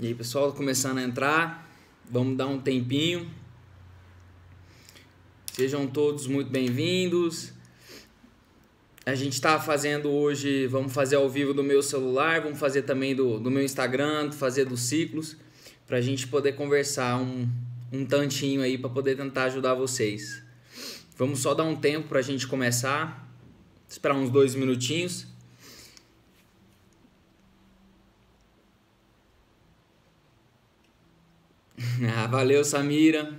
E aí, pessoal, começando a entrar, vamos dar um tempinho. Sejam todos muito bem-vindos. A gente está fazendo hoje, vamos fazer ao vivo do meu celular, vamos fazer também do meu Instagram, fazer dos ciclos, para a gente poder conversar um tantinho aí, para poder tentar ajudar vocês. Vamos só dar um tempo para a gente começar, esperar uns 2 minutinhos. Valeu, Samira.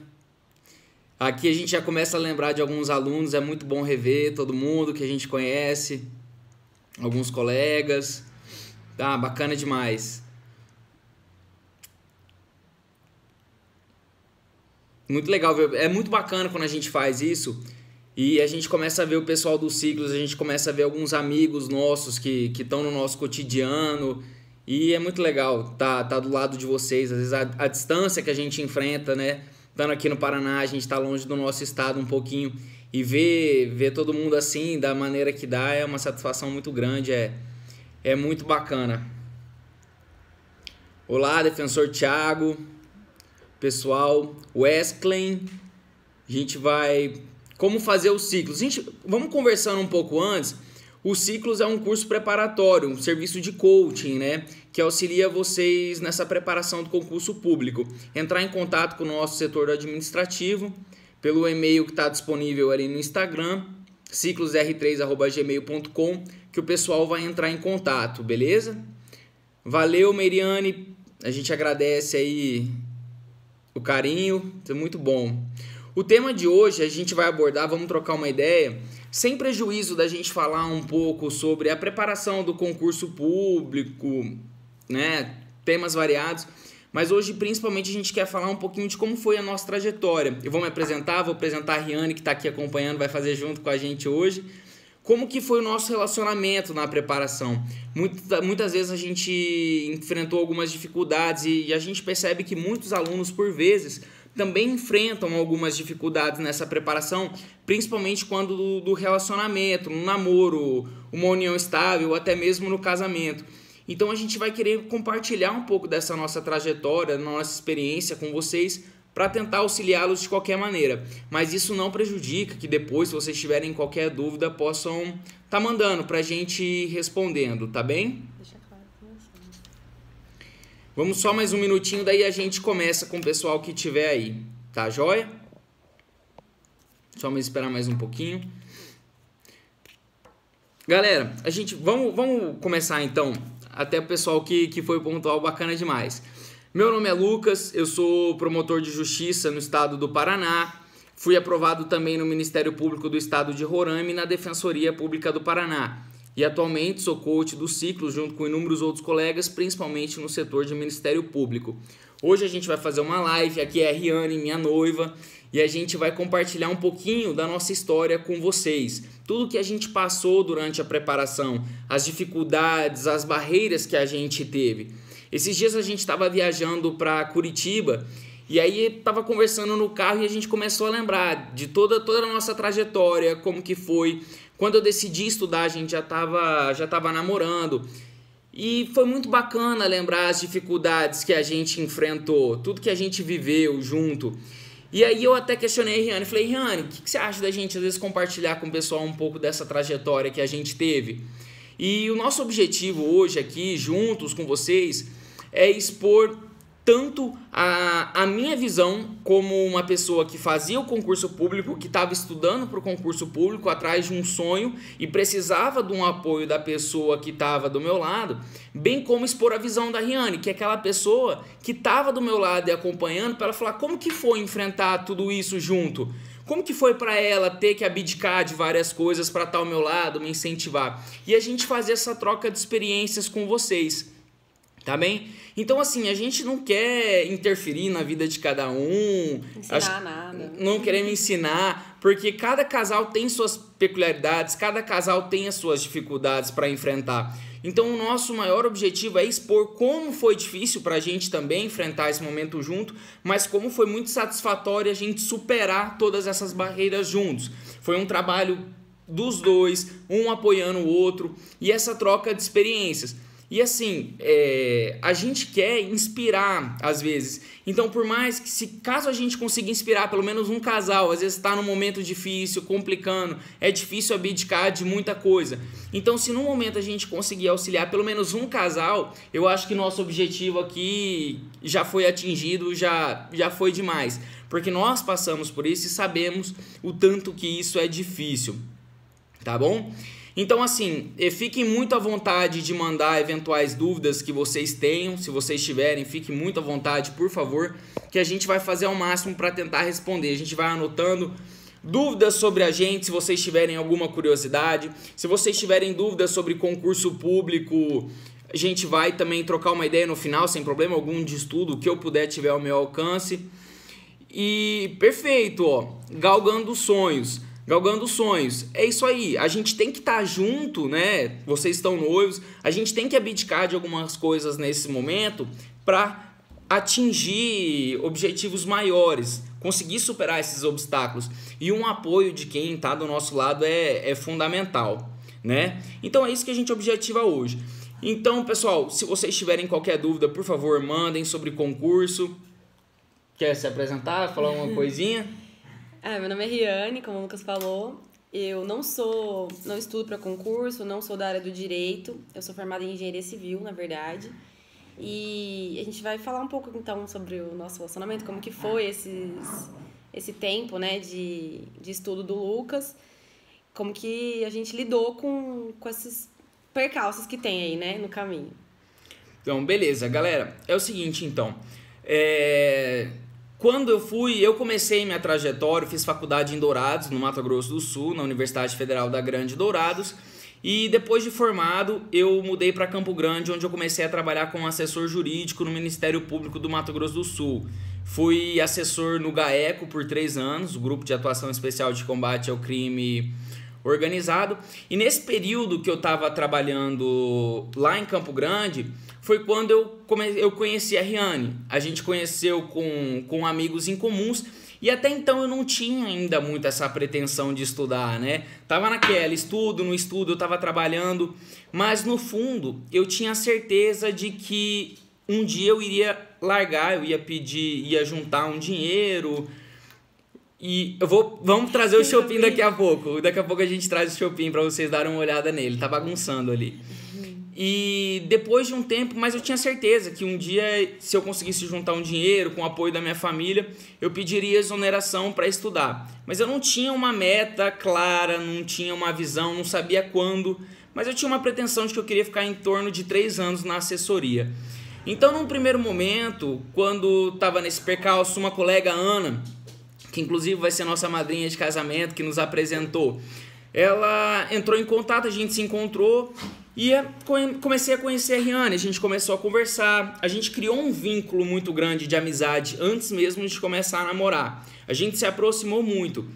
Aqui a gente já começa a lembrar de alguns alunos, é muito bom rever todo mundo que a gente conhece, alguns colegas, tá? Bacana demais. Muito legal ver, é muito bacana quando a gente faz isso e a gente começa a ver o pessoal dos ciclos, a gente começa a ver alguns amigos nossos que estão no nosso cotidiano e é muito legal tá do lado de vocês. Às vezes a distância que a gente enfrenta, né? Estando aqui no Paraná, a gente está longe do nosso estado um pouquinho e ver todo mundo assim, da maneira que dá, é uma satisfação muito grande, é muito bacana. Olá, defensor Thiago, pessoal, Wesley, a gente vai... Como fazer os ciclos? Vamos conversando um pouco antes. Os ciclos é um curso preparatório, um serviço de coaching, né? Que auxilia vocês nessa preparação do concurso público. Entrar em contato com o nosso setor administrativo pelo e-mail que está disponível ali no Instagram, ciclosr3@gmail.com, que o pessoal vai entrar em contato, beleza? Valeu, Meriane, a gente agradece aí o carinho, é muito bom. O tema de hoje a gente vai abordar, vamos trocar uma ideia, sem prejuízo da gente falar um pouco sobre a preparação do concurso público, né? Temas variados, mas hoje principalmente a gente quer falar um pouquinho de como foi a nossa trajetória. Eu vou me apresentar, vou apresentar a Riane, que está aqui acompanhando, vai fazer junto com a gente hoje. Como que foi o nosso relacionamento na preparação? Muitas vezes a gente enfrentou algumas dificuldades e a gente percebe que muitos alunos, por vezes, também enfrentam algumas dificuldades nessa preparação, principalmente quando do relacionamento, no namoro, uma união estável, ou até mesmo no casamento. Então a gente vai querer compartilhar um pouco dessa nossa trajetória, nossa experiência com vocês, para tentar auxiliá-los de qualquer maneira. Mas isso não prejudica que depois, se vocês tiverem qualquer dúvida, possam estar mandando para a gente ir respondendo, tá bem? Deixa claro com você. Vamos só mais um minutinho, daí a gente começa com o pessoal que tiver aí, tá joia? Só me esperar mais um pouquinho. Galera, vamos começar então, até o pessoal que foi pontual, bacana demais. Meu nome é Lucas, eu sou promotor de justiça no estado do Paraná, fui aprovado também no Ministério Público do Estado de Roraima e na Defensoria Pública do Paraná. E atualmente sou coach do ciclo junto com inúmeros outros colegas, principalmente no setor de Ministério Público. Hoje a gente vai fazer uma live, aqui é a Riane, minha noiva, e a gente vai compartilhar um pouquinho da nossa história com vocês. Tudo que a gente passou durante a preparação, as dificuldades, as barreiras que a gente teve. Esses dias a gente estava viajando para Curitiba e aí estava conversando no carro e a gente começou a lembrar de toda a nossa trajetória, como que foi. Quando eu decidi estudar, a gente já estava namorando. E foi muito bacana lembrar as dificuldades que a gente enfrentou, tudo que a gente viveu junto. E aí eu até questionei a Riane, falei, Riane, o que você acha da gente às vezes compartilhar com o pessoal um pouco dessa trajetória que a gente teve? E o nosso objetivo hoje aqui, juntos com vocês, é expor tanto a minha visão como uma pessoa que fazia o concurso público, que estava estudando para o concurso público atrás de um sonho e precisava de um apoio da pessoa que estava do meu lado, bem como expor a visão da Riane, que é aquela pessoa que estava do meu lado e acompanhando, para ela falar como que foi enfrentar tudo isso junto. Como que foi para ela ter que abdicar de várias coisas para estar ao meu lado, me incentivar? E a gente fazer essa troca de experiências com vocês, tá bem? Então, assim, a gente não quer interferir na vida de cada um. Ensinar nada. Não queremos ensinar, porque cada casal tem suas peculiaridades, cada casal tem as suas dificuldades para enfrentar. Então, o nosso maior objetivo é expor como foi difícil para a gente também enfrentar esse momento junto, mas como foi muito satisfatório a gente superar todas essas barreiras juntos. Foi um trabalho dos dois, um apoiando o outro, e essa troca de experiências. E assim, a gente quer inspirar às vezes. Então, por mais que, caso a gente consiga inspirar pelo menos um casal, às vezes está num momento difícil, complicando, é difícil abdicar de muita coisa. Então, se no momento a gente conseguir auxiliar pelo menos um casal, eu acho que nosso objetivo aqui já foi atingido, já foi demais. Porque nós passamos por isso e sabemos o tanto que isso é difícil, tá bom? Então, assim, fiquem muito à vontade de mandar eventuais dúvidas que vocês tenham. Se vocês tiverem, fiquem muito à vontade, por favor, que a gente vai fazer ao máximo para tentar responder. A gente vai anotando dúvidas sobre a gente, se vocês tiverem alguma curiosidade. Se vocês tiverem dúvidas sobre concurso público, a gente vai também trocar uma ideia no final, sem problema algum, de estudo, o que eu puder tiver ao meu alcance. E perfeito, ó, galgando sonhos. Galgando sonhos, é isso aí, a gente tem que estar junto, né? Vocês estão noivos, a gente tem que abdicar de algumas coisas nesse momento para atingir objetivos maiores, conseguir superar esses obstáculos. E um apoio de quem está do nosso lado é fundamental, né? Então é isso que a gente objetiva hoje. Então, pessoal, se vocês tiverem qualquer dúvida, por favor, mandem sobre concurso. Quer se apresentar, falar uma coisinha? Meu nome é Riane, como o Lucas falou. Eu não estudo para concurso, não sou da área do direito. Eu sou formada em engenharia civil, na verdade. E a gente vai falar um pouco, então, sobre o nosso relacionamento, como que foi esse tempo, né, de estudo do Lucas, como que a gente lidou com esses percalços que tem aí, né, no caminho. Então, beleza, galera. É o seguinte, então. Quando eu comecei minha trajetória, fiz faculdade em Dourados, no Mato Grosso do Sul, na Universidade Federal da Grande Dourados, e depois de formado, eu mudei para Campo Grande, onde eu comecei a trabalhar como assessor jurídico no Ministério Público do Mato Grosso do Sul. Fui assessor no GAECO por 3 anos, o Grupo de Atuação Especial de Combate ao Crime Organizado, e nesse período que eu estava trabalhando lá em Campo Grande, foi quando eu conheci a Riane. A gente conheceu com amigos em comuns e até então eu não tinha ainda muito essa pretensão de estudar, né? Tava naquela, estudo, no estudo, eu tava trabalhando, mas no fundo eu tinha certeza de que um dia eu iria largar, eu ia juntar um dinheiro e vamos trazer o Chopin daqui a pouco. Daqui a pouco a gente traz o Chopin para vocês darem uma olhada nele, tá bagunçando ali. E depois de um tempo, mas eu tinha certeza que um dia, se eu conseguisse juntar um dinheiro com o apoio da minha família, eu pediria exoneração para estudar. Mas eu não tinha uma meta clara, não tinha uma visão, não sabia quando, mas eu tinha uma pretensão de que eu queria ficar em torno de 3 anos na assessoria. Então, num primeiro momento, quando estava nesse percalço, uma colega, Ana, que inclusive vai ser nossa madrinha de casamento, que nos apresentou, ela entrou em contato, a gente se encontrou e comecei a conhecer a Riane, a gente começou a conversar, a gente criou um vínculo muito grande de amizade antes mesmo de começar a namorar. A gente se aproximou muito.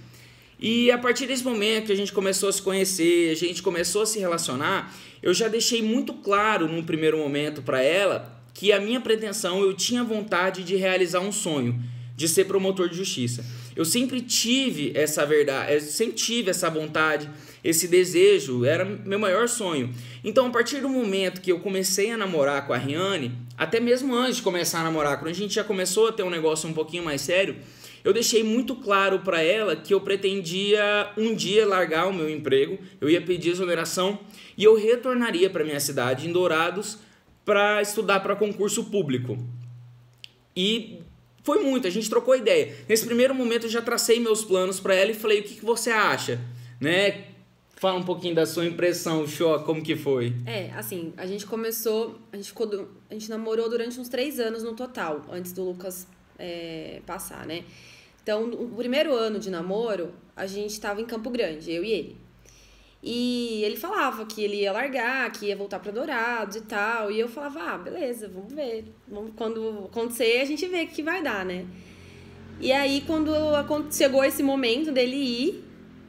E a partir desse momento que a gente começou a se conhecer, a gente começou a se relacionar, eu já deixei muito claro num primeiro momento para ela que a minha pretensão, eu tinha vontade de realizar um sonho, de ser promotor de justiça. Eu sempre tive essa verdade, eu sempre tive essa vontade, esse desejo, era meu maior sonho. Então, a partir do momento que eu comecei a namorar com a Riane, até mesmo antes de começar a namorar, quando a gente já começou a ter um negócio um pouquinho mais sério, eu deixei muito claro para ela que eu pretendia um dia largar o meu emprego, eu ia pedir exoneração e eu retornaria para minha cidade, em Dourados, para estudar para concurso público. E foi muito, a gente trocou ideia. Nesse primeiro momento eu já tracei meus planos para ela e falei, o que você acha? Né? Fala um pouquinho da sua impressão, Xó, como que foi? Assim, a gente namorou durante uns 3 anos no total, antes do Lucas passar, né? Então, o primeiro ano de namoro, a gente tava em Campo Grande, eu e ele. E ele falava que ele ia largar, que ia voltar pra Dourados e tal. E eu falava, beleza, vamos ver. Quando acontecer, a gente vê o que vai dar, né? E aí, quando chegou esse momento dele ir,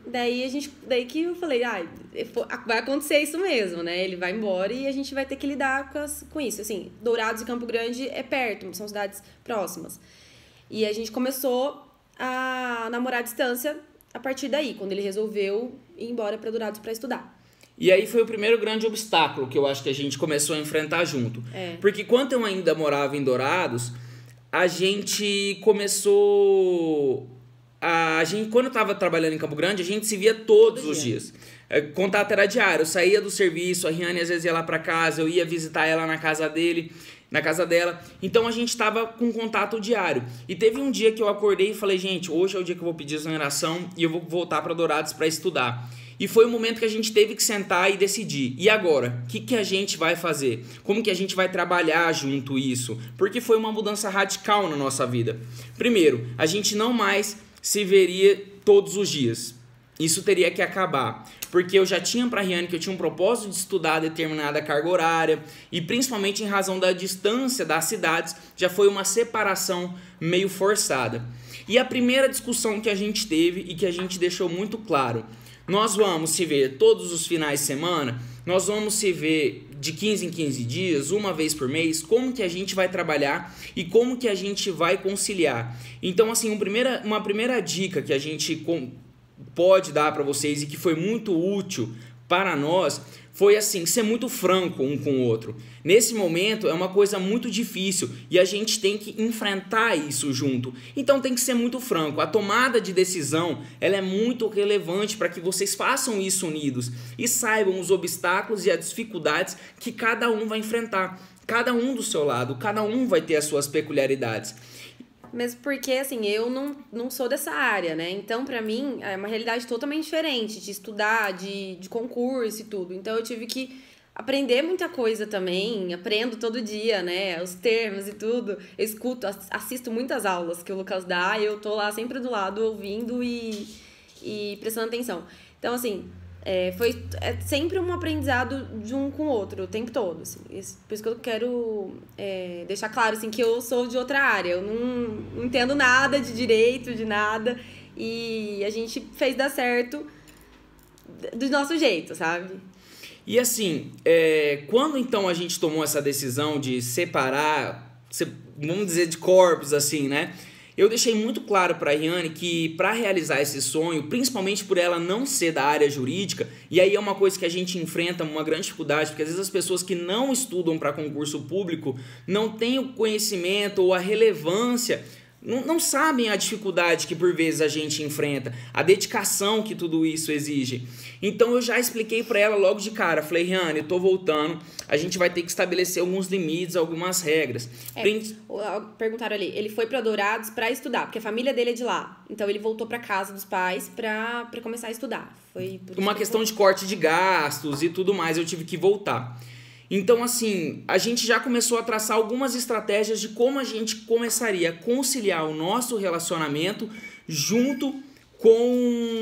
daí que eu falei, vai acontecer isso mesmo, né? Ele vai embora e a gente vai ter que lidar com isso. Assim, Dourados e Campo Grande é perto, são cidades próximas. E a gente começou a namorar à distância a partir daí, quando ele resolveu ir embora para Dourados para estudar. E aí foi o primeiro grande obstáculo que eu acho que a gente começou a enfrentar junto. Porque quando eu ainda morava em Dourados, a gente começou... quando eu estava trabalhando em Campo Grande, a gente se via todos os dias. Contato era diário. Eu saía do serviço, a Riane às vezes ia lá para casa, eu ia visitar ela na casa dela. Então a gente estava com contato diário. E teve um dia que eu acordei e falei, gente, hoje é o dia que eu vou pedir exoneração e eu vou voltar para Dourados para estudar. E foi o momento que a gente teve que sentar e decidir. E agora? O que a gente vai fazer? Como que a gente vai trabalhar junto isso? Porque foi uma mudança radical na nossa vida. Primeiro, a gente não mais se veria todos os dias. Isso teria que acabar. Porque eu já tinha para a Riane que eu tinha um propósito de estudar determinada carga horária. E principalmente em razão da distância das cidades, já foi uma separação meio forçada. E a primeira discussão que a gente teve e que a gente deixou muito claro... Nós vamos se ver todos os finais de semana, nós vamos se ver de 15 em 15 dias, uma vez por mês, como que a gente vai trabalhar e como que a gente vai conciliar. Então, assim, uma primeira dica que a gente pode dar para vocês e que foi muito útil para nós foi assim, ser muito franco um com o outro. Nesse momento é uma coisa muito difícil e a gente tem que enfrentar isso junto. Então tem que ser muito franco. A tomada de decisão ela é muito relevante para que vocês façam isso unidos e saibam os obstáculos e as dificuldades que cada um vai enfrentar. Cada um do seu lado, cada um vai ter as suas peculiaridades. Mesmo porque, assim, eu não sou dessa área, né? Então, pra mim, é uma realidade totalmente diferente de estudar, de concurso e tudo. Então, eu tive que aprender muita coisa também. Aprendo todo dia, né? Os termos e tudo. Eu escuto, assisto muitas aulas que o Lucas dá e eu tô lá sempre do lado ouvindo e prestando atenção. Então, assim... foi sempre um aprendizado de um com o outro, o tempo todo, assim. Por isso que eu quero deixar claro, assim, que eu sou de outra área. Eu não entendo nada de direito, de nada. E a gente fez dar certo do nosso jeito, sabe? E assim, quando então a gente tomou essa decisão de separar, vamos dizer, de corpos, assim, né? Eu deixei muito claro para a Riane que para realizar esse sonho, principalmente por ela não ser da área jurídica, e aí é uma coisa que a gente enfrenta uma grande dificuldade, porque às vezes as pessoas que não estudam para concurso público não têm o conhecimento ou a relevância, não sabem a dificuldade que por vezes a gente enfrenta, a dedicação que tudo isso exige. Então eu já expliquei para ela logo de cara, falei, Riane, eu tô voltando, a gente vai ter que estabelecer alguns limites, algumas regras. Perguntaram ali, ele foi para Dourados para estudar, porque a família dele é de lá. Então ele voltou para casa dos pais para começar a estudar. Foi uma questão de corte de gastos e tudo mais, eu tive que voltar. Então, assim, a gente já começou a traçar algumas estratégias de como a gente começaria a conciliar o nosso relacionamento junto com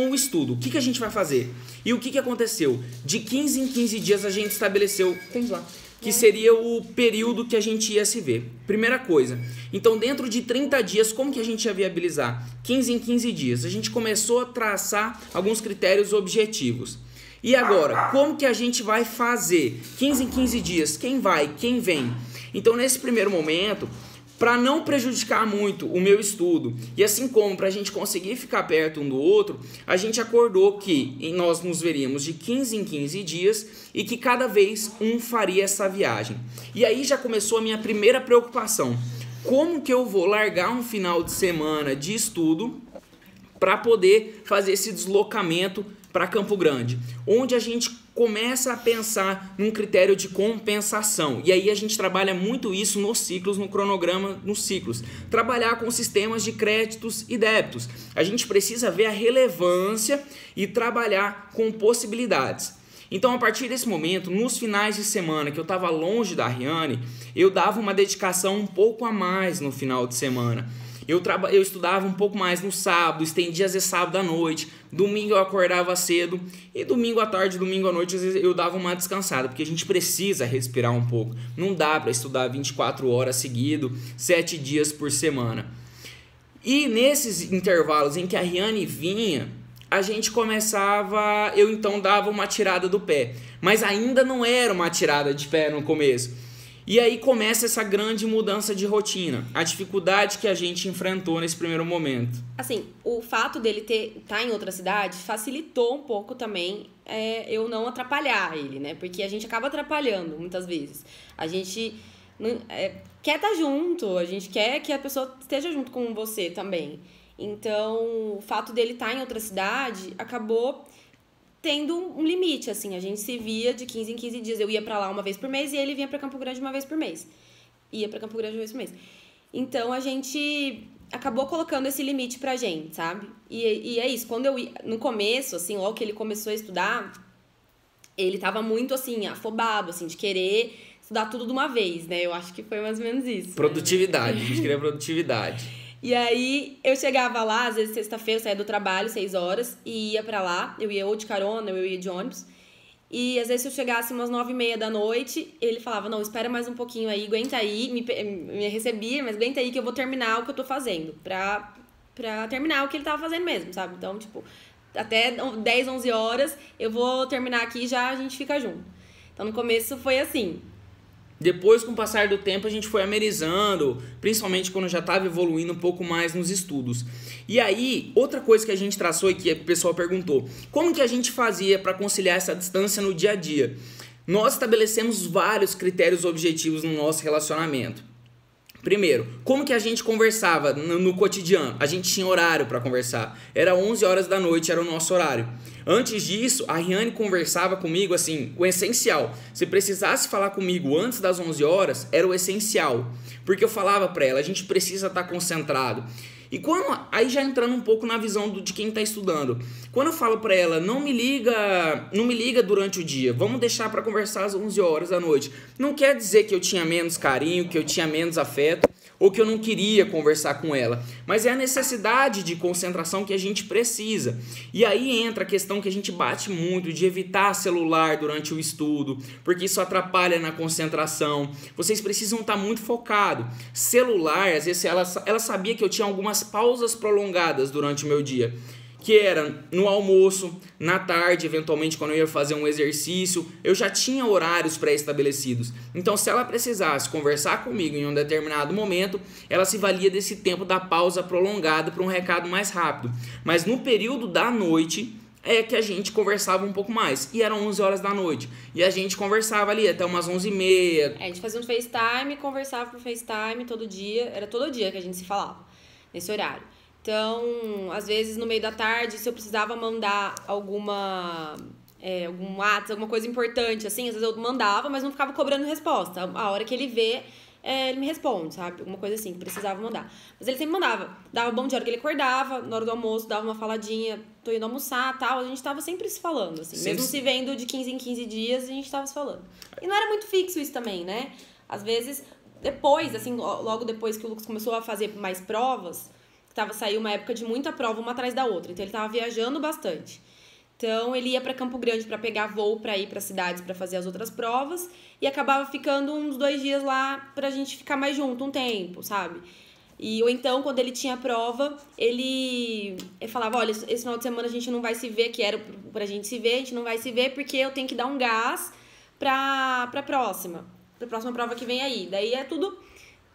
o estudo. O que a gente vai fazer? E o que aconteceu? De 15 em 15 dias a gente estabeleceu que seria o período que a gente ia se ver. Primeira coisa. Então, dentro de 30 dias, como que a gente ia viabilizar? 15 em 15 dias. A gente começou a traçar alguns critérios objetivos. E agora, como que a gente vai fazer? 15 em 15 dias, quem vai, quem vem? Então, nesse primeiro momento, para não prejudicar muito o meu estudo, e assim como para a gente conseguir ficar perto um do outro, a gente acordou que nós nos veríamos de 15 em 15 dias e que cada vez um faria essa viagem. E aí já começou a minha primeira preocupação. Como que eu vou largar um final de semana de estudo para poder fazer esse deslocamento para Campo Grande, onde a gente começa a pensar num critério de compensação. E aí a gente trabalha muito isso nos ciclos, no cronograma, nos ciclos. Trabalhar com sistemas de créditos e débitos. A gente precisa ver a relevância e trabalhar com possibilidades. Então, a partir desse momento, nos finais de semana que eu estava longe da Riane, eu dava uma dedicação um pouco a mais no final de semana. Eu estudava um pouco mais no sábado, estendia às vezes sábado à noite, domingo eu acordava cedo e domingo à tarde, domingo à noite às vezes eu dava uma descansada, porque a gente precisa respirar um pouco. Não dá para estudar 24 horas seguido, 7 dias por semana. E nesses intervalos em que a Riane vinha, a gente começava, eu então dava uma tirada do pé, mas ainda não era uma tirada de pé no começo. E aí começa essa grande mudança de rotina, a dificuldade que a gente enfrentou nesse primeiro momento. Assim, o fato dele tá em outra cidade facilitou um pouco também eu não atrapalhar ele, né? Porque a gente acaba atrapalhando muitas vezes. A gente quer estar junto, a gente quer que a pessoa esteja junto com você também. Então, o fato dele estar em outra cidade acabou tendo um limite, assim. A gente se via de 15 em 15 dias. Eu ia pra lá uma vez por mês e ele vinha pra Campo Grande uma vez por mês. Ia pra Campo Grande uma vez por mês. Então, a gente acabou colocando esse limite pra gente, sabe? E é isso. Quando eu ia, no começo, assim, logo que ele começou a estudar, ele tava muito, assim, afobado, assim, de querer estudar tudo de uma vez, né? Eu acho que foi mais ou menos isso. Produtividade, a gente queria produtividade. E aí, eu chegava lá, às vezes sexta-feira, eu saía do trabalho, 6 horas, e ia pra lá. Eu ia ou de carona, eu ia de ônibus. E às vezes, se eu chegasse umas 9h30 da noite, ele falava, não, espera mais um pouquinho aí, aguenta aí. Me recebia, mas aguenta aí que eu vou terminar o que eu tô fazendo. Pra terminar o que ele tava fazendo mesmo, sabe? Então, tipo, até 10, 11 horas, eu vou terminar aqui e já a gente fica junto. Então, no começo foi assim. Depois, com o passar do tempo, a gente foi amenizando, principalmente quando já estava evoluindo um pouco mais nos estudos. E aí, outra coisa que a gente traçou e que o pessoal perguntou, como que a gente fazia para conciliar essa distância no dia a dia? Nós estabelecemos vários critérios objetivos no nosso relacionamento. Primeiro, como que a gente conversava no cotidiano? A gente tinha horário para conversar. Era 11 horas da noite, era o nosso horário. Antes disso, a Riane conversava comigo assim, o essencial. Se precisasse falar comigo antes das 11 horas, era o essencial. Porque eu falava para ela, a gente precisa estar concentrado. E aí já entrando um pouco na visão de quem está estudando. Quando eu falo para ela, não me liga durante o dia, vamos deixar para conversar às 11 horas da noite. Não quer dizer que eu tinha menos carinho, que eu tinha menos afeto, ou que eu não queria conversar com ela. Mas é a necessidade de concentração que a gente precisa. E aí entra a questão que a gente bate muito de evitar celular durante o estudo, porque isso atrapalha na concentração. Vocês precisam estar muito focados. Celular, às vezes ela sabia que eu tinha algumas pausas prolongadas durante o meu dia, que era no almoço, na tarde, eventualmente quando eu ia fazer um exercício, eu já tinha horários pré-estabelecidos. Então, se ela precisasse conversar comigo em um determinado momento, ela se valia desse tempo da pausa prolongada para um recado mais rápido. Mas no período da noite é que a gente conversava um pouco mais. E eram 11 horas da noite. E a gente conversava ali até umas 11h30. A gente fazia um FaceTime, conversava por FaceTime todo dia. Era todo dia que a gente se falava, nesse horário. Então, às vezes, no meio da tarde, se eu precisava mandar algum WhatsApp, alguma coisa importante, assim, às vezes eu mandava, mas não ficava cobrando resposta. A hora que ele vê, ele me responde, sabe? Alguma coisa assim, que precisava mandar. Mas ele sempre mandava. Dava bom dia na hora que ele acordava, na hora do almoço, dava uma faladinha, tô indo almoçar, tal. A gente tava sempre se falando, assim. Mesmo se vendo de 15 em 15 dias, a gente tava se falando. E não era muito fixo isso também, né? Às vezes, depois, assim, logo depois que o Lucas começou a fazer mais provas, saiu uma época de muita prova, uma atrás da outra. Então, ele tava viajando bastante. Então, ele ia para Campo Grande para pegar voo para ir para cidades para fazer as outras provas e acabava ficando uns 2 dias lá pra gente ficar mais junto um tempo, sabe? Ou então, quando ele tinha prova, ele falava, olha, esse final de semana a gente não vai se ver, que era pra gente se ver, a gente não vai se ver porque eu tenho que dar um gás pra próxima prova que vem aí. Daí é tudo...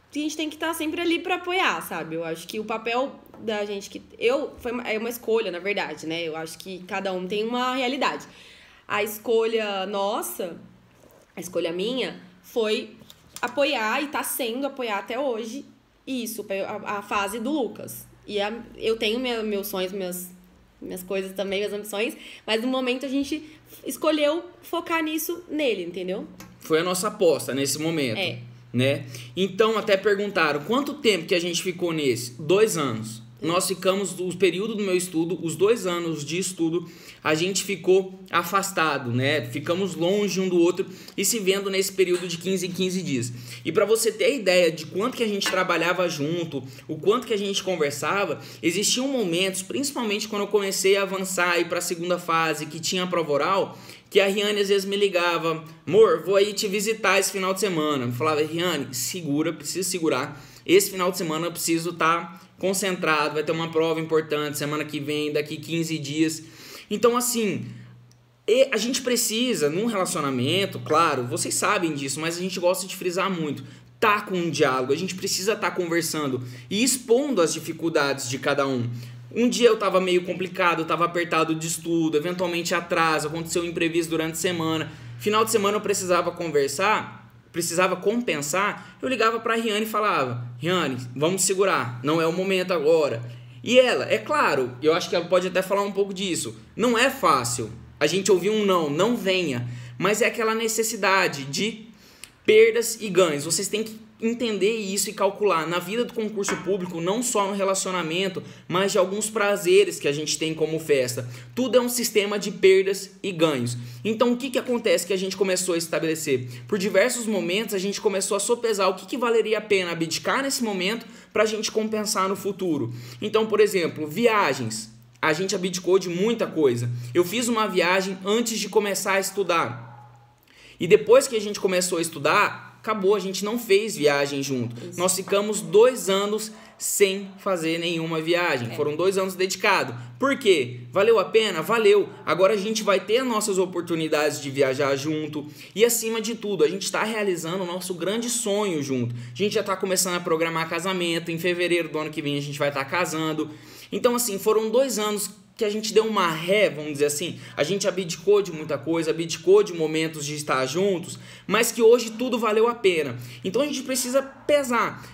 A gente tem que estar sempre ali pra apoiar, sabe? Eu acho que o papel da gente... é uma escolha, na verdade, né? Eu acho que cada um tem uma realidade. A escolha nossa, a escolha minha, foi apoiar e tá sendo apoiar até hoje isso, a fase do Lucas. E eu tenho meus sonhos, minhas coisas também, minhas ambições, mas no momento a gente escolheu focar nisso nele, entendeu? Foi a nossa aposta nesse momento. Né? Então até perguntaram quanto tempo que a gente ficou nesse? 2 anos. Nós ficamos, o período do meu estudo, os 2 anos de estudo, a gente ficou afastado, né? Ficamos longe um do outro e se vendo nesse período de 15 em 15 dias. E para você ter ideia de quanto que a gente trabalhava junto, o quanto que a gente conversava, existiam momentos, principalmente quando eu comecei a avançar e para a segunda fase, que tinha a prova oral, que a Riane às vezes me ligava, amor, vou aí te visitar esse final de semana. Me falava, Riane, segura, preciso segurar. Esse final de semana eu preciso estar concentrado, vai ter uma prova importante semana que vem, daqui 15 dias. Então, assim, E a gente precisa, num relacionamento, claro, vocês sabem disso, mas a gente gosta de frisar muito, tá com um diálogo, a gente precisa estar conversando e expondo as dificuldades de cada um. Um dia eu tava meio complicado, eu tava apertado de estudo, eventualmente atraso, aconteceu um imprevisto durante a semana. Final de semana eu precisava conversar, precisava compensar, eu ligava pra Riane e falava, Riane, vamos segurar, não é o momento agora. E ela, é claro, eu acho que ela pode até falar um pouco disso, não é fácil a gente ouvir um não venha, mas é aquela necessidade de perdas e ganhos. Vocês têm que entender isso e calcular na vida do concurso público, não só no relacionamento, mas de alguns prazeres que a gente tem como festa. Tudo é um sistema de perdas e ganhos. Então o que acontece que a gente começou a estabelecer? Por diversos momentos a gente começou a sopesar o que valeria a pena abdicar nesse momento para a gente compensar no futuro. Então, por exemplo, viagens. A gente abdicou de muita coisa. Eu fiz uma viagem antes de começar a estudar. E depois que a gente começou a estudar, acabou, a gente não fez viagem junto. Isso. Nós ficamos 2 anos sem fazer nenhuma viagem. Foram 2 anos dedicados. Por quê? Valeu a pena? Valeu. Agora a gente vai ter nossas oportunidades de viajar junto. E acima de tudo, a gente está realizando o nosso grande sonho junto. A gente já está começando a programar casamento. Em fevereiro do ano que vem a gente vai estar casando. Então, assim, foram 2 anos que a gente deu uma ré, vamos dizer assim. A gente abdicou de muita coisa, abdicou de momentos de estar juntos, mas que hoje tudo valeu a pena. Então a gente precisa pesar.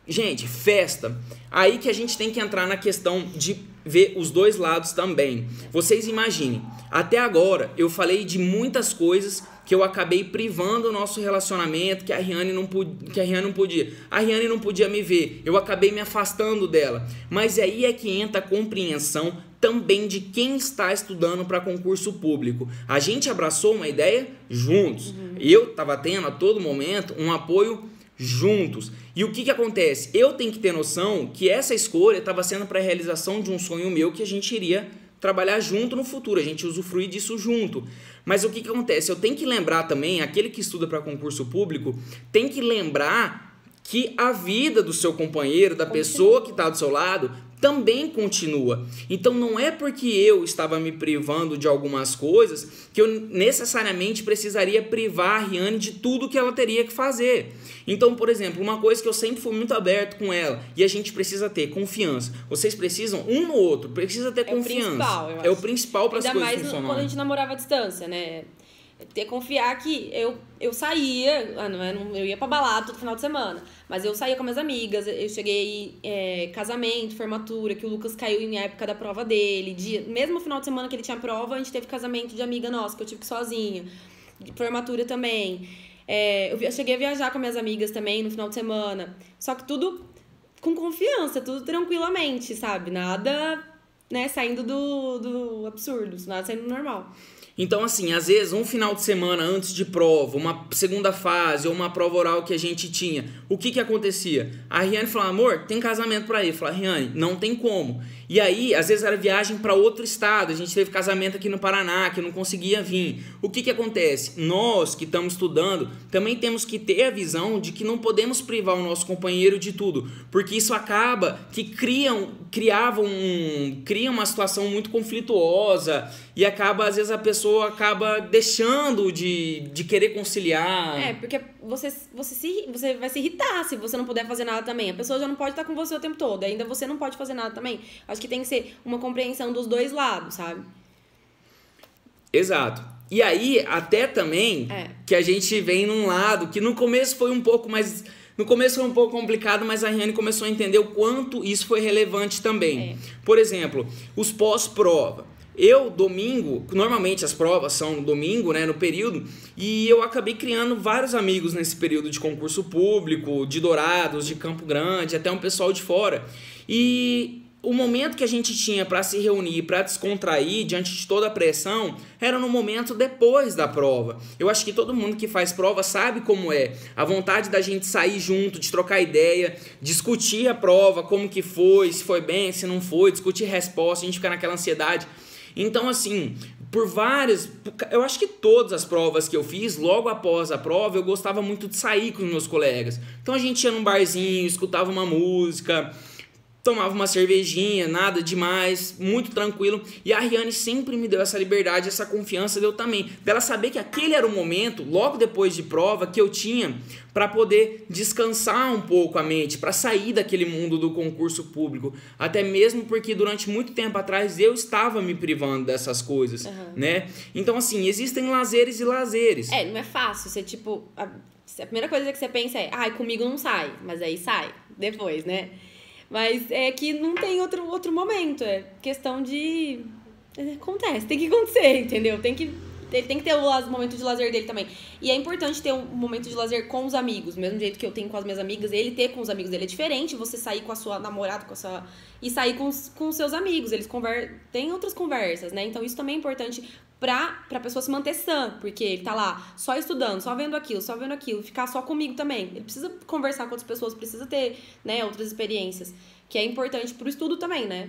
Gente, festa. Aí que a gente tem que entrar na questão de ver os dois lados também. Vocês imaginem, até agora eu falei de muitas coisas que eu acabei privando o nosso relacionamento, que a Riane não podia. A Riane não podia me ver, eu acabei me afastando dela. Mas aí é que entra a compreensão também de quem está estudando para concurso público. A gente abraçou uma ideia juntos. Eu estava tendo a todo momento um apoio juntos. E o que acontece? Eu tenho que ter noção que essa escolha estava sendo para a realização de um sonho meu que a gente iria trabalhar junto no futuro, a gente usufruir disso junto. Mas o que acontece? Eu tenho que lembrar também, aquele que estuda para concurso público, tem que lembrar que a vida do seu companheiro, da pessoa que está do seu lado, também continua. Então não é porque eu estava me privando de algumas coisas que eu necessariamente precisaria privar a Riane de tudo que ela teria que fazer. Então, por exemplo, uma coisa que eu sempre fui muito aberto com ela, e a gente precisa ter confiança. Vocês precisam um no outro, precisa ter confiança. É o principal para as coisas funcionarem. Ainda mais quando a gente namorava à distância, né? Ter confiar que eu saía, eu ia pra balada todo final de semana, mas eu saía com minhas amigas, eu cheguei casamento, formatura, que o Lucas caiu em época da prova dele, mesmo no final de semana que ele tinha prova, a gente teve casamento de amiga nossa, que eu tive que ir sozinha, formatura também, eu cheguei a viajar com minhas amigas também no final de semana, só que tudo com confiança, tudo tranquilamente, sabe, nada, né, saindo do absurdo, nada saindo do normal. Então, assim, às vezes, um final de semana antes de prova, uma segunda fase ou uma prova oral que a gente tinha, o que acontecia? A Riane falava, amor, tem casamento pra ir. Eu falava, Riane, não tem como. E aí, às vezes, era viagem para outro estado. A gente teve casamento aqui no Paraná, que eu não conseguia vir. O que acontece? Nós que estamos estudando, também temos que ter a visão de que não podemos privar o nosso companheiro de tudo, porque isso acaba que cria uma situação muito conflituosa e acaba, às vezes, a pessoa acaba deixando de querer conciliar. Porque você vai se irritar se você não puder fazer nada também. A pessoa já não pode estar com você o tempo todo, ainda você não pode fazer nada também. Acho que tem que ser uma compreensão dos dois lados, sabe? Exato. E aí, até também, que a gente vem num lado que no começo foi um pouco mais... No começo foi um pouco complicado, mas a Riane começou a entender o quanto isso foi relevante também. Por exemplo, os pós-prova. Domingo, normalmente as provas são no domingo, né, no período, e eu acabei criando vários amigos nesse período de concurso público, de Dourados, de Campo Grande, até um pessoal de fora. E o momento que a gente tinha para se reunir, para descontrair diante de toda a pressão, era no momento depois da prova. Eu acho que todo mundo que faz prova sabe como é. A vontade da gente sair junto, de trocar ideia, discutir a prova, como que foi, se foi bem, se não foi, discutir resposta, a gente fica naquela ansiedade. Então, assim, eu acho que todas as provas que eu fiz, logo após a prova, eu gostava muito de sair com os meus colegas. Então a gente ia num barzinho, escutava uma música, tomava uma cervejinha, nada demais, muito tranquilo. E a Riane sempre me deu essa liberdade, essa confiança, deu também. Dela saber que aquele era o momento, logo depois de prova, que eu tinha para poder descansar um pouco a mente, para sair daquele mundo do concurso público. Até mesmo porque durante muito tempo atrás eu estava me privando dessas coisas, né? Então, assim, existem lazeres e lazeres. Não é fácil. Você, tipo, a primeira coisa que você pensa é, comigo não sai. Mas aí sai, depois, né? Mas é que não tem outro momento. É questão de... Acontece, tem que acontecer, entendeu? Ele tem que ter o momento de lazer dele também. E é importante ter um momento de lazer com os amigos. Mesmo jeito que eu tenho com as minhas amigas, ele ter com os amigos dele é diferente. Você sair com a sua namorada, e sair com os seus amigos. Eles têm outras conversas, né? Então isso também é importante pra pessoa se manter sã. Porque ele tá lá só estudando, só vendo aquilo. Ficar só comigo também. Ele precisa conversar com outras pessoas, precisa ter, né, outras experiências. Que é importante pro estudo também, né?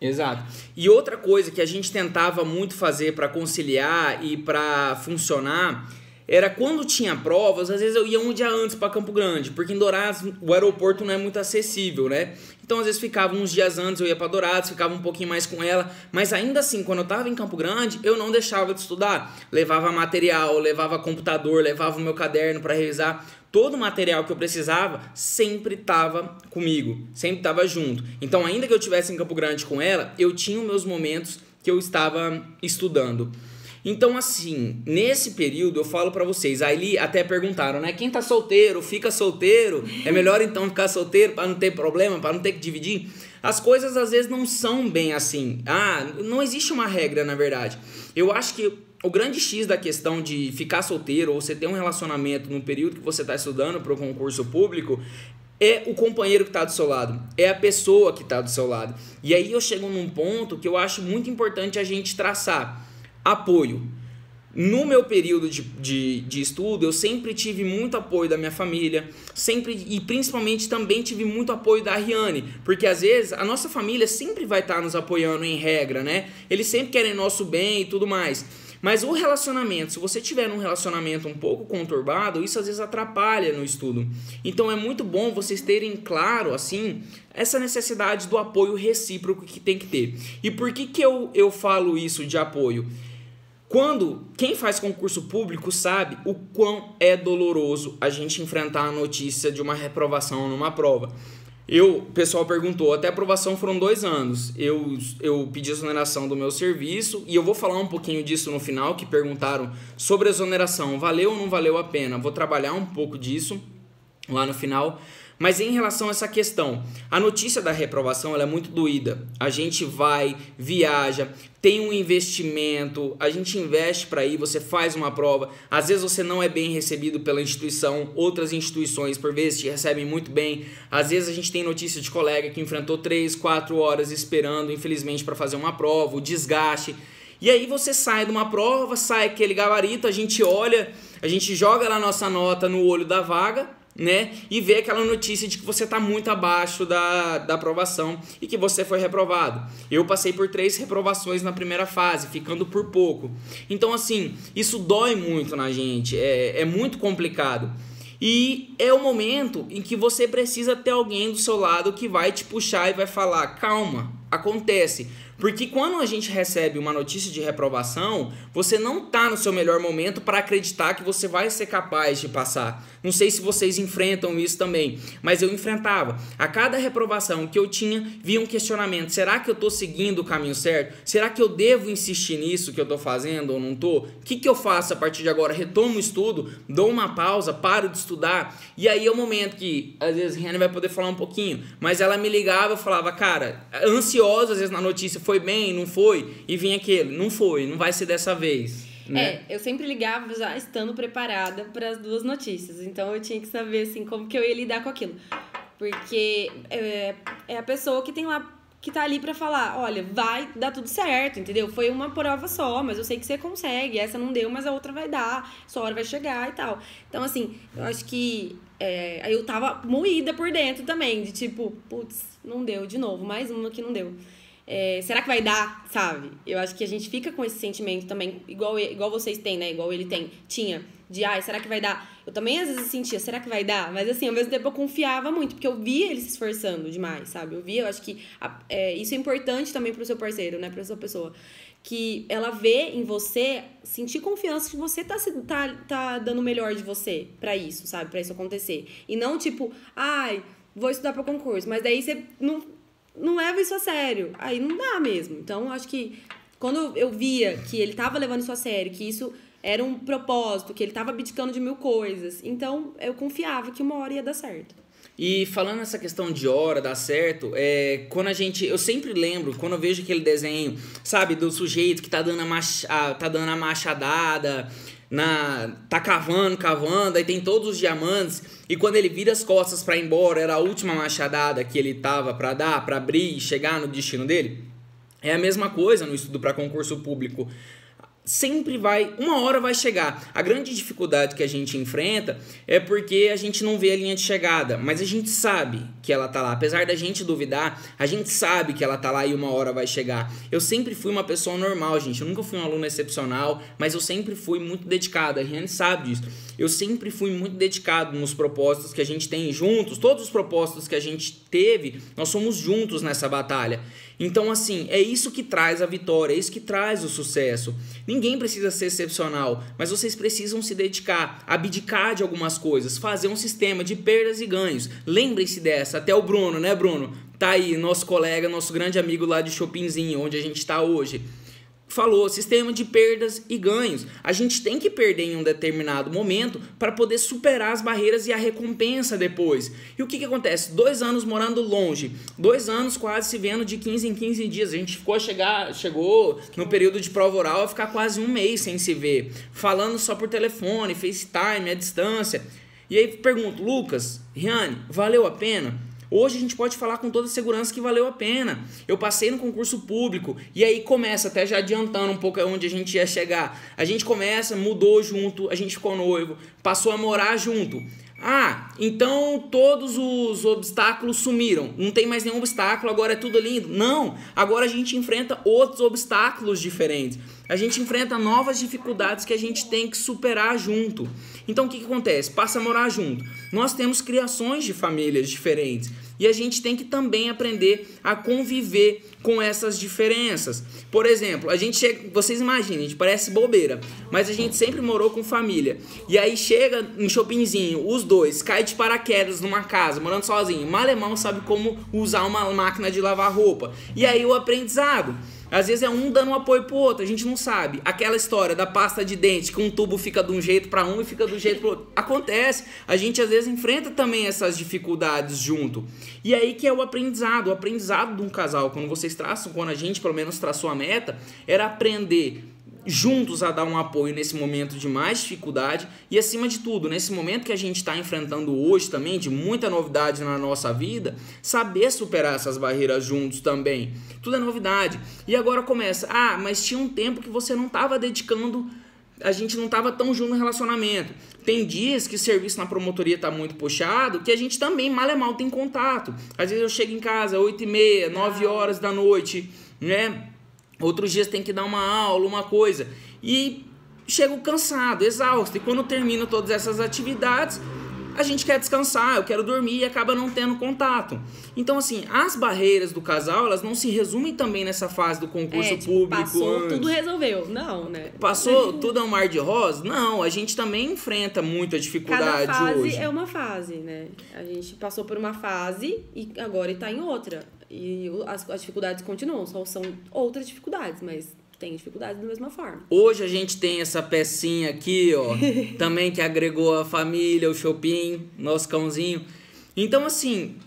Exato. E outra coisa que a gente tentava muito fazer para conciliar e para funcionar era quando tinha provas, às vezes eu ia um dia antes para Campo Grande, porque em Dourados o aeroporto não é muito acessível, né? Então às vezes ficava uns dias antes, eu ia para Dourados, ficava um pouquinho mais com ela, mas ainda assim, quando eu tava em Campo Grande, eu não deixava de estudar. Levava material, levava computador, levava o meu caderno para revisar. Todo o material que eu precisava sempre estava comigo, sempre estava junto. Então, ainda que eu estivesse em Campo Grande com ela, eu tinha os meus momentos que eu estava estudando. Então, assim, nesse período eu falo pra vocês, aí até perguntaram, né? Quem tá solteiro, fica solteiro, é melhor então ficar solteiro pra não ter problema, pra não ter que dividir. As coisas às vezes não são bem assim. Não existe uma regra, na verdade. Eu acho que o grande X da questão de ficar solteiro ou você ter um relacionamento no período que você está estudando para o concurso público é o companheiro que está do seu lado, é a pessoa que está do seu lado. E aí eu chego num ponto que eu acho muito importante a gente traçar. Apoio. No meu período de estudo, eu sempre tive muito apoio da minha família, e principalmente também tive muito apoio da Riane, porque às vezes a nossa família sempre vai estar nos apoiando em regra, né? Eles sempre querem nosso bem e tudo mais. Mas o relacionamento, se você tiver um relacionamento um pouco conturbado, isso às vezes atrapalha no estudo. Então é muito bom vocês terem claro, assim, essa necessidade do apoio recíproco que tem que ter. E por que eu falo isso de apoio? Quem faz concurso público sabe o quão é doloroso a gente enfrentar a notícia de uma reprovação numa prova. O pessoal perguntou, até a aprovação foram 2 anos. Eu pedi exoneração do meu serviço e eu vou falar um pouquinho disso no final, que perguntaram sobre a exoneração, valeu ou não valeu a pena? Vou trabalhar um pouco disso lá no final. Mas em relação a essa questão, a notícia da reprovação ela é muito doída. A gente vai, viaja, tem um investimento, a gente investe para ir, você faz uma prova. Às vezes você não é bem recebido pela instituição, outras instituições por vezes te recebem muito bem. Às vezes a gente tem notícia de colega que enfrentou 3, 4 horas esperando, infelizmente, para fazer uma prova, o desgaste. E aí você sai de uma prova, sai aquele gabarito, a gente olha, a gente joga lá a nossa nota no olho da vaga, né? E vê aquela notícia de que você está muito abaixo da aprovação e que você foi reprovado. Eu passei por 3 reprovações na primeira fase, ficando por pouco. Então, assim, isso dói muito na gente, é muito complicado. E é o momento em que você precisa ter alguém do seu lado que vai te puxar e vai falar, calma, acontece. Porque quando a gente recebe uma notícia de reprovação, você não está no seu melhor momento para acreditar que você vai ser capaz de passar. Não sei se vocês enfrentam isso também, mas eu enfrentava. A cada reprovação que eu tinha, via um questionamento. Será que eu estou seguindo o caminho certo? Será que eu devo insistir nisso que eu estou fazendo ou não estou? O que eu faço a partir de agora? Retomo o estudo, dou uma pausa, paro de estudar. E aí é o momento que, às vezes, a Riane vai poder falar um pouquinho, mas ela me ligava e falava, cara, ansiosa às vezes na notícia, foi bem, não foi? E vinha aquele, não foi, não vai ser dessa vez. Né? Eu sempre ligava já estando preparada para as 2 notícias. Então eu tinha que saber assim como que eu ia lidar com aquilo. Porque é a pessoa que tem lá, que tá ali para falar, olha, vai dar tudo certo, entendeu? Foi uma prova só, mas eu sei que você consegue. Essa não deu, mas a outra vai dar. Sua hora vai chegar e tal. Então, assim, eu acho que aí eu tava moída por dentro também, de tipo, putz, não deu de novo, mais uma que não deu. será que vai dar, sabe? Eu acho que a gente fica com esse sentimento também, igual vocês têm, né? Igual ele tinha, de, será que vai dar? Eu também às vezes sentia, será que vai dar? Mas assim, ao mesmo tempo eu confiava muito, porque eu via ele se esforçando demais, sabe? Eu acho que isso é importante também pro seu parceiro, né? Pra sua pessoa. Que ela vê em você, sentir confiança que você tá dando o melhor de você pra isso, sabe? Pra isso acontecer. E não tipo, vou estudar pra concurso, mas daí você não leva isso a sério. Aí não dá mesmo. Então, acho que quando eu via que ele tava levando isso a sério, que isso era um propósito, que ele tava abdicando de 1000 coisas, então eu confiava que uma hora ia dar certo. E falando nessa questão de hora, dar certo, quando eu sempre lembro, quando eu vejo aquele desenho, sabe, do sujeito que tá dando a machadada, tá cavando, aí tem todos os diamantes, e quando ele vira as costas pra ir embora, era a última machadada que ele tava pra dar, pra abrir e chegar no destino dele. É a mesma coisa no estudo para concurso público. Sempre uma hora vai chegar. A grande dificuldade que a gente enfrenta é porque a gente não vê a linha de chegada, mas a gente sabe que ela tá lá. Apesar da gente duvidar, a gente sabe que ela tá lá e uma hora vai chegar. Eu sempre fui uma pessoa normal, gente. Eu nunca fui um aluno excepcional, mas eu sempre fui muito dedicado. A gente sabe disso. Eu sempre fui muito dedicado nos propósitos que a gente tem juntos. Todos os propósitos que a gente teve, nós somos juntos nessa batalha. Então, assim, é isso que traz a vitória, é isso que traz o sucesso. Ninguém precisa ser excepcional, mas vocês precisam se dedicar, abdicar de algumas coisas, fazer um sistema de perdas e ganhos. Lembrem-se dessa, até o Bruno, né, Bruno? Tá aí, nosso colega, nosso grande amigo lá de Shoppingzinho, onde a gente tá hoje. Falou, sistema de perdas e ganhos. A gente tem que perder em um determinado momento para poder superar as barreiras e a recompensa depois. E o que acontece? 2 anos morando longe, 2 anos quase se vendo de 15 em 15 dias. A gente chegou no período de prova oral a ficar quase 1 mês sem se ver, falando só por telefone, FaceTime, à distância. E aí pergunto, Lucas, Riane, valeu a pena? Hoje a gente pode falar com toda segurança que valeu a pena. Eu passei no concurso público e aí começa, até já adiantando um pouco onde a gente ia chegar. A gente mudou junto, a gente ficou noivo, passou a morar junto. Então todos os obstáculos sumiram. Não tem mais nenhum obstáculo, agora é tudo lindo. Não, agora a gente enfrenta outros obstáculos diferentes. A gente enfrenta novas dificuldades que a gente tem que superar junto. Então o que acontece? Passa a morar junto. Nós temos criações de famílias diferentes. E a gente tem que também aprender a conviver com essas diferenças. Por exemplo, a gente chega, vocês imaginem, a gente parece bobeira, mas a gente sempre morou com família. E aí chega em Shoppingzinho, os dois, cai de paraquedas numa casa, morando sozinho. Malemão sabe como usar uma máquina de lavar roupa. E aí o aprendizado. Às vezes é um dando um apoio pro outro, a gente não sabe. Aquela história da pasta de dente, que um tubo fica de um jeito para um e fica do jeito pro outro. Acontece. A gente às vezes enfrenta também essas dificuldades junto. E aí que é o aprendizado de um casal. Quando a gente pelo menos traçou a meta, era aprender juntos a dar um apoio nesse momento de mais dificuldade e, acima de tudo, nesse momento que a gente está enfrentando hoje também, de muita novidade na nossa vida, saber superar essas barreiras juntos também. Tudo é novidade. E agora começa, mas tinha um tempo que você não estava dedicando, a gente não estava tão junto no relacionamento. Tem dias que o serviço na promotoria está muito puxado, que a gente também mal e mal tem contato. Às vezes eu chego em casa 8h30, 9 horas da noite, né? Outros dias tem que dar uma aula, uma coisa. E chego cansado, exausto. E quando termino todas essas atividades, a gente quer descansar, eu quero dormir e acaba não tendo contato. Então, assim, as barreiras do casal, elas não se resumem também nessa fase do concurso público. Passou, tudo resolveu. Não, né? Passou, tudo é um mar de rosas? Não, a gente também enfrenta muita dificuldade Cada fase hoje. É uma fase, né? A gente passou por uma fase e agora está em outra. E as dificuldades continuam, só são outras dificuldades, mas tem dificuldades da mesma forma. Hoje a gente tem essa pecinha aqui, ó, também que agregou a família, o Chopin, nosso cãozinho. Então, assim,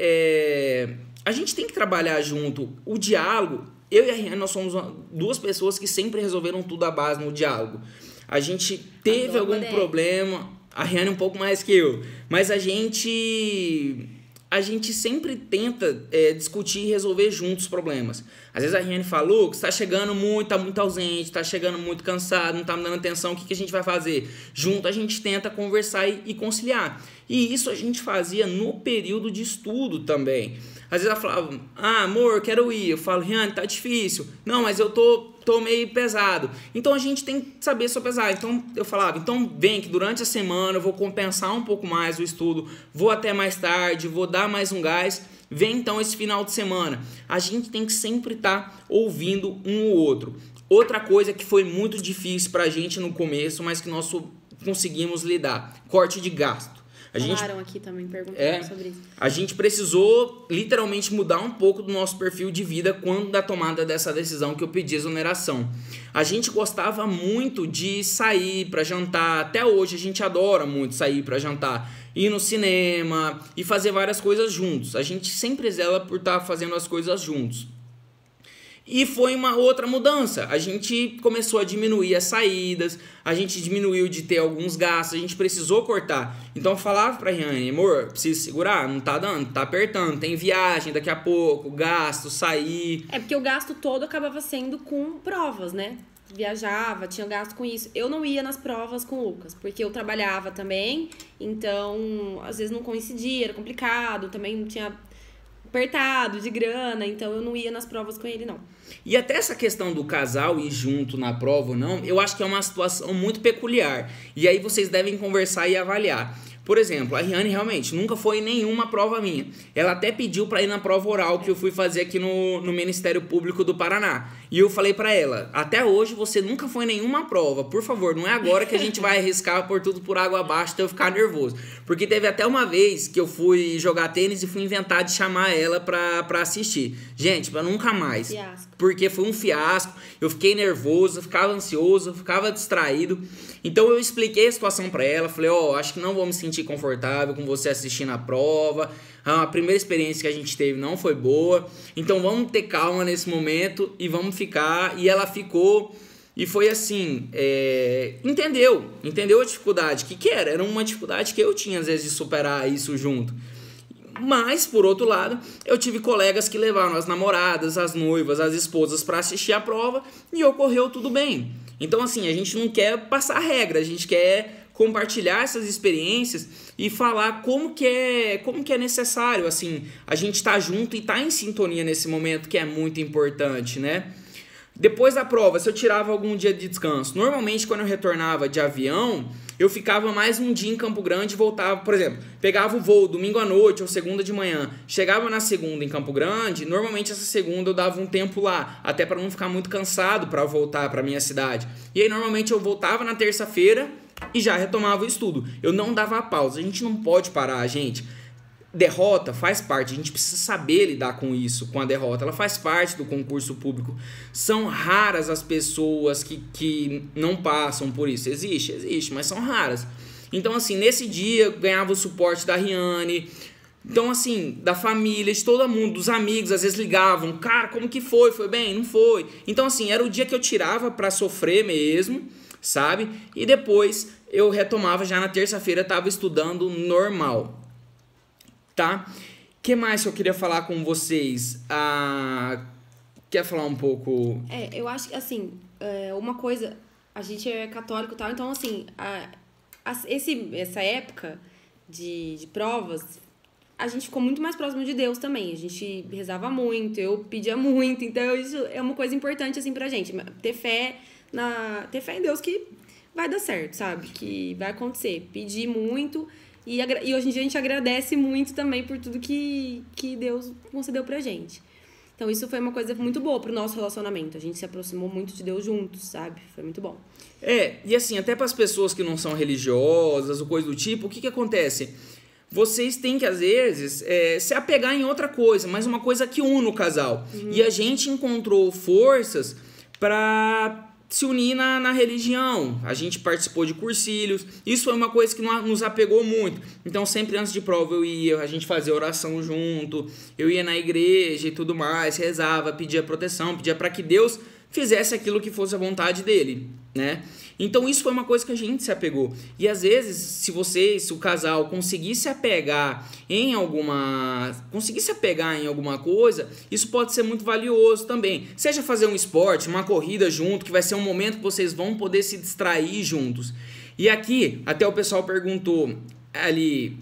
a gente tem que trabalhar junto. O diálogo, eu e a Riane, nós somos 2 pessoas que sempre resolveram tudo à base no diálogo. A gente teve algum problema, a Riane um pouco mais que eu, mas a gente a gente sempre tenta discutir e resolver juntos os problemas. Às vezes a Riane fala, Lucas, tá chegando muito, tá muito ausente, tá chegando muito cansado, não tá me dando atenção, o que a gente vai fazer? Junto a gente tenta conversar e conciliar. E isso a gente fazia no período de estudo também. Às vezes ela falava, amor, quero ir. Eu falo, Riane, tá difícil. Não, mas eu tô meio pesado. Então a gente tem que saber se eu pesar. Então eu falava, então vem que durante a semana eu vou compensar um pouco mais o estudo, vou até mais tarde, vou dar mais um gás. Vem então esse final de semana. A gente tem que sempre estar ouvindo um ou outro. Outra coisa que foi muito difícil pra gente no começo, mas que nós conseguimos lidar, corte de gasto. Falaram aqui também, perguntaram sobre isso. A gente precisou literalmente mudar um pouco do nosso perfil de vida quando da tomada dessa decisão que eu pedi exoneração. A gente gostava muito de sair para jantar, até hoje a gente adora muito sair para jantar, ir no cinema e fazer várias coisas juntos. A gente sempre zela por estar fazendo as coisas juntos. E foi uma outra mudança, a gente começou a diminuir as saídas, a gente diminuiu de ter alguns gastos, a gente precisou cortar. Então eu falava pra Riane, amor, precisa segurar, não tá dando, tá apertando, tem viagem daqui a pouco, gasto, sair. É porque o gasto todo acabava sendo com provas, né? Viajava, tinha gasto com isso. Eu não ia nas provas com o Lucas, porque eu trabalhava também, então às vezes não coincidia, era complicado, também não tinha apertado de grana, então eu não ia nas provas com ele, não. E até essa questão do casal ir junto na prova ou não, eu acho que é uma situação muito peculiar. E aí vocês devem conversar e avaliar. Por exemplo, a Riane realmente nunca foi em nenhuma prova minha. Ela até pediu para ir na prova oral que eu fui fazer aqui no Ministério Público do Paraná. E eu falei para ela, até hoje você nunca foi em nenhuma prova. Por favor, não é agora que a gente vai arriscar pôr tudo por água abaixo até eu ficar nervoso. Porque teve até uma vez que eu fui jogar tênis e fui inventar de chamar ela pra assistir. Gente, pra nunca mais. Fiasco. Porque foi um fiasco, eu fiquei nervoso, eu ficava ansioso, eu ficava distraído. Então eu expliquei a situação pra ela, falei, acho que não vou me sentir confortável com você assistindo a prova. A primeira experiência que a gente teve não foi boa, então vamos ter calma nesse momento e vamos ficar. E ela ficou e foi assim, entendeu a dificuldade, que era? Era uma dificuldade que eu tinha às vezes de superar isso junto. Mas, por outro lado, eu tive colegas que levaram as namoradas, as noivas, as esposas para assistir a prova e ocorreu tudo bem. Então, assim, a gente não quer passar regra, a gente quer compartilhar essas experiências e falar como que é necessário, assim, a gente tá junto e tá em sintonia nesse momento que é muito importante, né? Depois da prova, se eu tirava algum dia de descanso, normalmente quando eu retornava de avião, eu ficava mais um dia em Campo Grande e voltava, por exemplo, pegava o voo domingo à noite ou segunda de manhã, chegava na segunda em Campo Grande, normalmente essa segunda eu dava um tempo lá, até para não ficar muito cansado para voltar para minha cidade. E aí normalmente eu voltava na terça-feira e já retomava o estudo. Eu não dava pausa, a gente não pode parar, gente. Derrota faz parte, a gente precisa saber lidar com isso, com a derrota, ela faz parte do concurso público. São raras as pessoas que não passam por isso, existe, mas são raras. Então assim, nesse dia eu ganhava o suporte da Riane, então assim, da família, de todo mundo, dos amigos, às vezes ligavam, cara, como que foi? Foi bem? Não foi? Então assim, era o dia que eu tirava pra sofrer mesmo, sabe? E depois eu retomava já na terça-feira, tava estudando normal. Tá? O que mais que eu queria falar com vocês? Quer falar um pouco? Eu acho que, assim, uma coisa... A gente é católico e tal, então, assim... Essa época de provas, a gente ficou muito mais próximo de Deus também. A gente rezava muito, eu pedia muito. Então, isso é uma coisa importante, assim, pra gente. Ter fé em Deus que vai dar certo, sabe? Que vai acontecer. Pedir muito... E hoje em dia a gente agradece muito também por tudo que Deus concedeu pra gente. Então isso foi uma coisa muito boa pro nosso relacionamento. A gente se aproximou muito de Deus juntos, sabe? Foi muito bom. E assim, até para as pessoas que não são religiosas ou coisa do tipo, o que acontece? Vocês têm que, às vezes, se apegar em outra coisa, mas uma coisa que une o casal. Uhum. E a gente encontrou forças pra se unir na religião. A gente participou de cursilhos. Isso foi uma coisa que nos apegou muito. Então, sempre antes de prova a gente fazia oração junto, eu ia na igreja e tudo mais, rezava, pedia proteção, pedia para que Deus fizesse aquilo que fosse a vontade dele, né? Então isso foi uma coisa que a gente se apegou. E às vezes, se o casal conseguisse apegar em alguma coisa, isso pode ser muito valioso também. Seja fazer um esporte, uma corrida junto, que vai ser um momento que vocês vão poder se distrair juntos. E aqui, até o pessoal perguntou ali,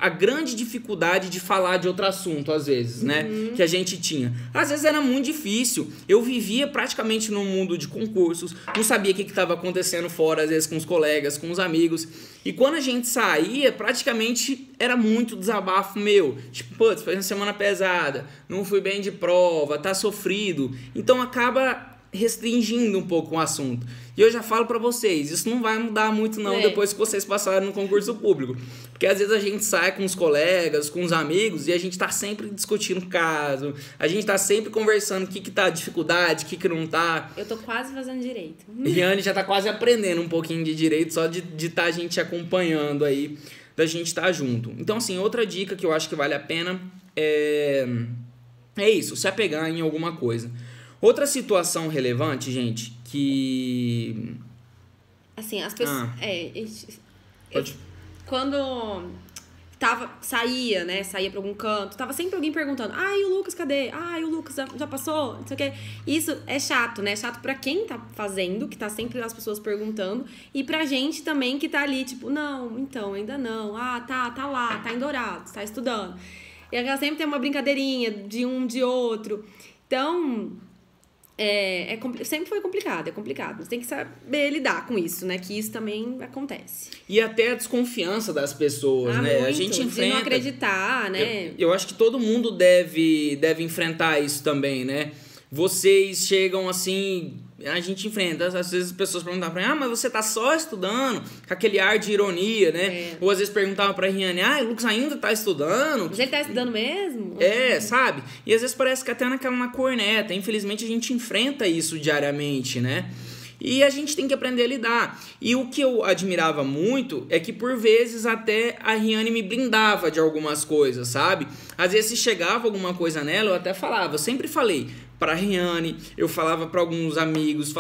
a grande dificuldade de falar de outro assunto, às vezes, né? Que a gente tinha. Às vezes era muito difícil. Eu vivia praticamente no mundo de concursos, não sabia o que estava acontecendo fora, às vezes com os colegas, com os amigos. E quando a gente saía, praticamente era muito desabafo meu. Tipo, putz, foi uma semana pesada, não fui bem de prova, tá sofrido. Então acaba restringindo um pouco o assunto. E eu já falo pra vocês, isso não vai mudar muito não depois que vocês passarem no concurso público. Porque às vezes a gente sai com os colegas, com os amigos, e a gente tá sempre discutindo caso, a gente tá sempre conversando o que tá dificuldade, o que não tá. Eu tô quase fazendo direito. Riane já tá quase aprendendo um pouquinho de direito, só de tá a gente acompanhando aí, da gente tá junto. Então assim, outra dica que eu acho que vale a pena é isso, se apegar em alguma coisa. Outra situação relevante, gente, que... Assim, as pessoas... Pode... Quando saía pra algum canto, tava sempre alguém perguntando, e o Lucas, cadê? O Lucas já passou? Não sei o quê. Isso é chato, né? É chato pra quem tá fazendo, que tá sempre as pessoas perguntando, e pra gente também que tá ali, tipo, não, então, ainda não. Tá lá, tá em Dourados, tá estudando. E ela sempre tem uma brincadeirinha de um, de outro. Então... sempre foi complicado, é complicado. Você tem que saber lidar com isso, né? Que isso também acontece. E até a desconfiança das pessoas, né? Muito, a gente enfrenta... de não acreditar, né? Eu acho que todo mundo deve enfrentar isso também, né? Vocês chegam assim... A gente enfrenta, às vezes as pessoas perguntavam pra mim, mas você tá só estudando? Com aquele ar de ironia, né? Ou às vezes perguntavam pra Riane, o Lucas ainda tá estudando? Mas ele tá estudando mesmo? Sabe? E às vezes parece que até na corneta. Infelizmente a gente enfrenta isso diariamente, né? E a gente tem que aprender a lidar. E o que eu admirava muito é que por vezes até a Riane me blindava de algumas coisas, sabe? Às vezes se chegava alguma coisa nela, eu até falava, eu sempre falei pra Riane, eu falava pra alguns amigos,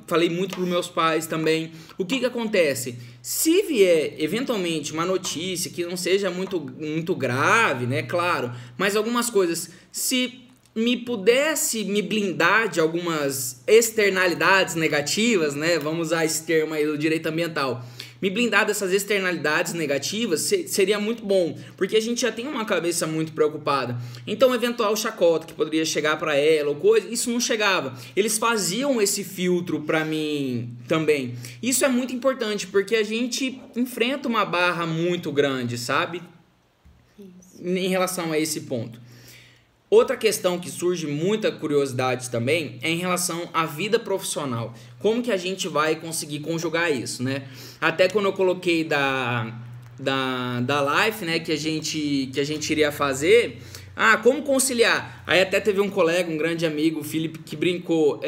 falei muito pros meus pais também. O que acontece? Se vier eventualmente uma notícia que não seja muito grave, né, claro, mas algumas coisas, se me pudesse me blindar de algumas externalidades negativas, né, vamos usar esse termo aí do direito ambiental, me blindar dessas externalidades negativas seria muito bom, porque a gente já tem uma cabeça muito preocupada. Então, eventual chacota que poderia chegar para ela ou coisa, isso não chegava. Eles faziam esse filtro para mim também. Isso é muito importante, porque a gente enfrenta uma barra muito grande, sabe? Em relação a esse ponto. Outra questão que surge muita curiosidade também é em relação à vida profissional. Como que a gente vai conseguir conjugar isso, né? Até quando eu coloquei da live, né, que a gente iria fazer, como conciliar? Aí até teve um colega, um grande amigo, o Felipe, que brincou,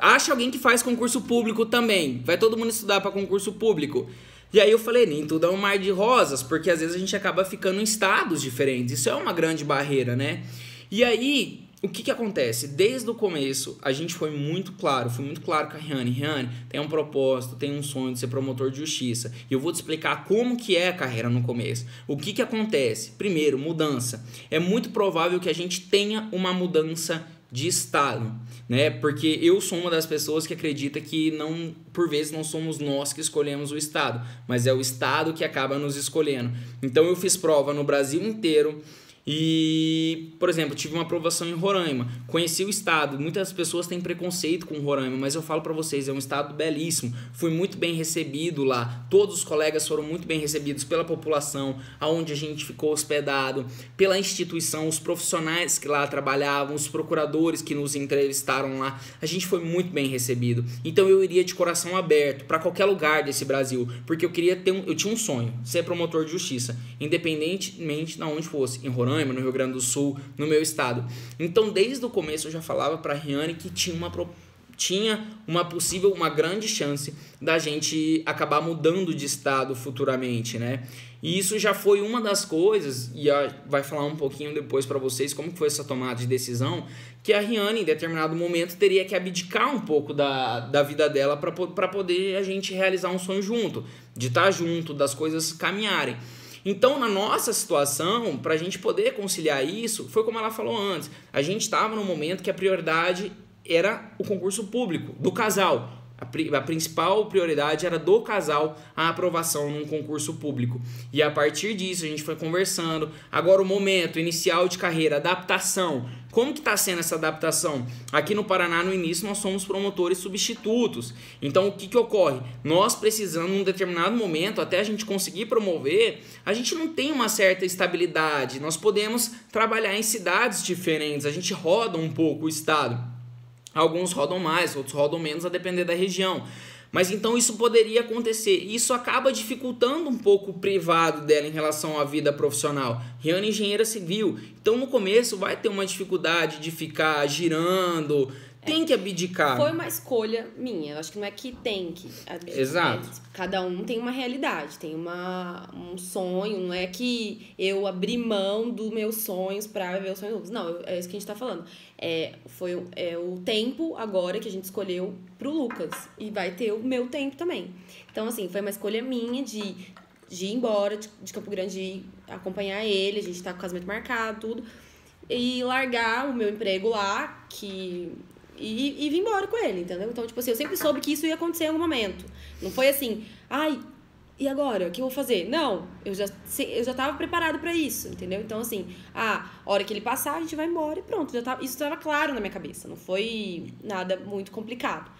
acha alguém que faz concurso público também, vai todo mundo estudar para concurso público. E aí eu falei, nem tudo é um mar de rosas, porque às vezes a gente acaba ficando em estados diferentes. Isso é uma grande barreira, né? E aí, o que acontece? Desde o começo, a gente foi muito claro com a Riane. Riane, tem um propósito, tem um sonho de ser promotor de justiça. E eu vou te explicar como que é a carreira no começo. O que acontece? Primeiro, mudança. É muito provável que a gente tenha uma mudança de estado, né? Porque eu sou uma das pessoas que acredita que por vezes não somos nós que escolhemos o estado, mas é o estado que acaba nos escolhendo. Então eu fiz prova no Brasil inteiro e, por exemplo, tive uma aprovação em Roraima, conheci o estado, muitas pessoas têm preconceito com Roraima, mas eu falo pra vocês, é um estado belíssimo, fui muito bem recebido lá, todos os colegas foram muito bem recebidos pela população, aonde a gente ficou hospedado, pela instituição, os profissionais que lá trabalhavam, os procuradores que nos entrevistaram lá, a gente foi muito bem recebido, então eu iria de coração aberto pra qualquer lugar desse Brasil, porque eu tinha um sonho, ser promotor de justiça, independentemente de onde fosse, em Roraima, no Rio Grande do Sul, no meu estado. Então, desde o começo eu já falava pra Riane que tinha tinha uma grande chance da gente acabar mudando de estado futuramente, né? E isso já foi uma das coisas, e vai falar um pouquinho depois para vocês como que foi essa tomada de decisão, que a Riane, em determinado momento, teria que abdicar um pouco da vida dela para poder a gente realizar um sonho junto, de estar junto, das coisas caminharem. Então, na nossa situação, para a gente poder conciliar isso, foi como ela falou antes, a gente estava no momento que a prioridade era o concurso público, do casal. A principal prioridade era do casal a aprovação num concurso público. E a partir disso a gente foi conversando. Agora o momento inicial de carreira, adaptação. Como que está sendo essa adaptação? Aqui no Paraná, no início, nós somos promotores substitutos. Então o que ocorre? Nós precisamos, num determinado momento, até a gente conseguir promover, a gente não tem uma certa estabilidade. Nós podemos trabalhar em cidades diferentes, a gente roda um pouco o estado. Alguns rodam mais, outros rodam menos, a depender da região. Mas então isso poderia acontecer. Isso acaba dificultando um pouco o privado dela em relação à vida profissional. Riane é engenheira civil. Então no começo vai ter uma dificuldade de ficar girando. Tem que abdicar. Foi uma escolha minha. Eu acho que não é que tem que abdicar. Exato. Cada um tem uma realidade, tem um sonho. Não é que eu abri mão dos meus sonhos para viver os sonhos novos. Não, é isso que a gente tá falando. Foi o tempo agora que a gente escolheu pro Lucas. E vai ter o meu tempo também. Então, assim, foi uma escolha minha de ir embora de Campo Grande, ir acompanhar ele. A gente tá com o casamento marcado, tudo. E largar o meu emprego lá, E vim embora com ele, entendeu? Então, tipo assim, eu sempre soube que isso ia acontecer em algum momento. Não foi assim, e agora? O que eu vou fazer? Não, eu já tava preparado pra isso, entendeu? Então, assim, a hora que ele passar, a gente vai embora e pronto. Isso estava claro na minha cabeça, não foi nada muito complicado.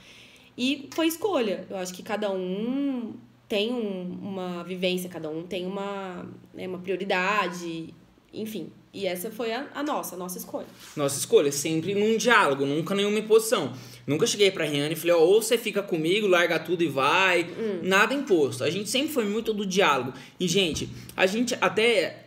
E foi escolha. Eu acho que cada um tem uma vivência, cada um tem uma prioridade, enfim. E essa foi a nossa escolha. Nossa escolha, sempre num diálogo, nunca nenhuma imposição. Nunca cheguei pra Riane e falei, ou você fica comigo, larga tudo e vai. Nada imposto. A gente sempre foi muito do diálogo. E, gente, a gente até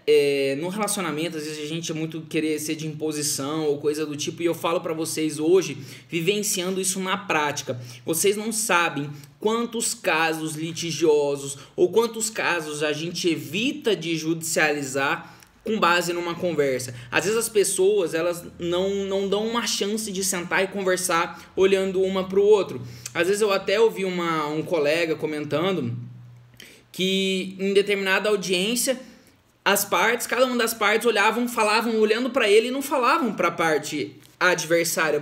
no relacionamento, às vezes a gente é muito querer ser de imposição ou coisa do tipo. E eu falo pra vocês hoje, vivenciando isso na prática. Vocês não sabem quantos casos litigiosos ou quantos casos a gente evita de judicializar com base numa conversa. Às vezes as pessoas, elas não dão uma chance de sentar e conversar olhando uma pro outro. Às vezes eu até ouvi um colega comentando que em determinada audiência cada uma das partes falavam olhando para ele e não falavam para a parte adversária,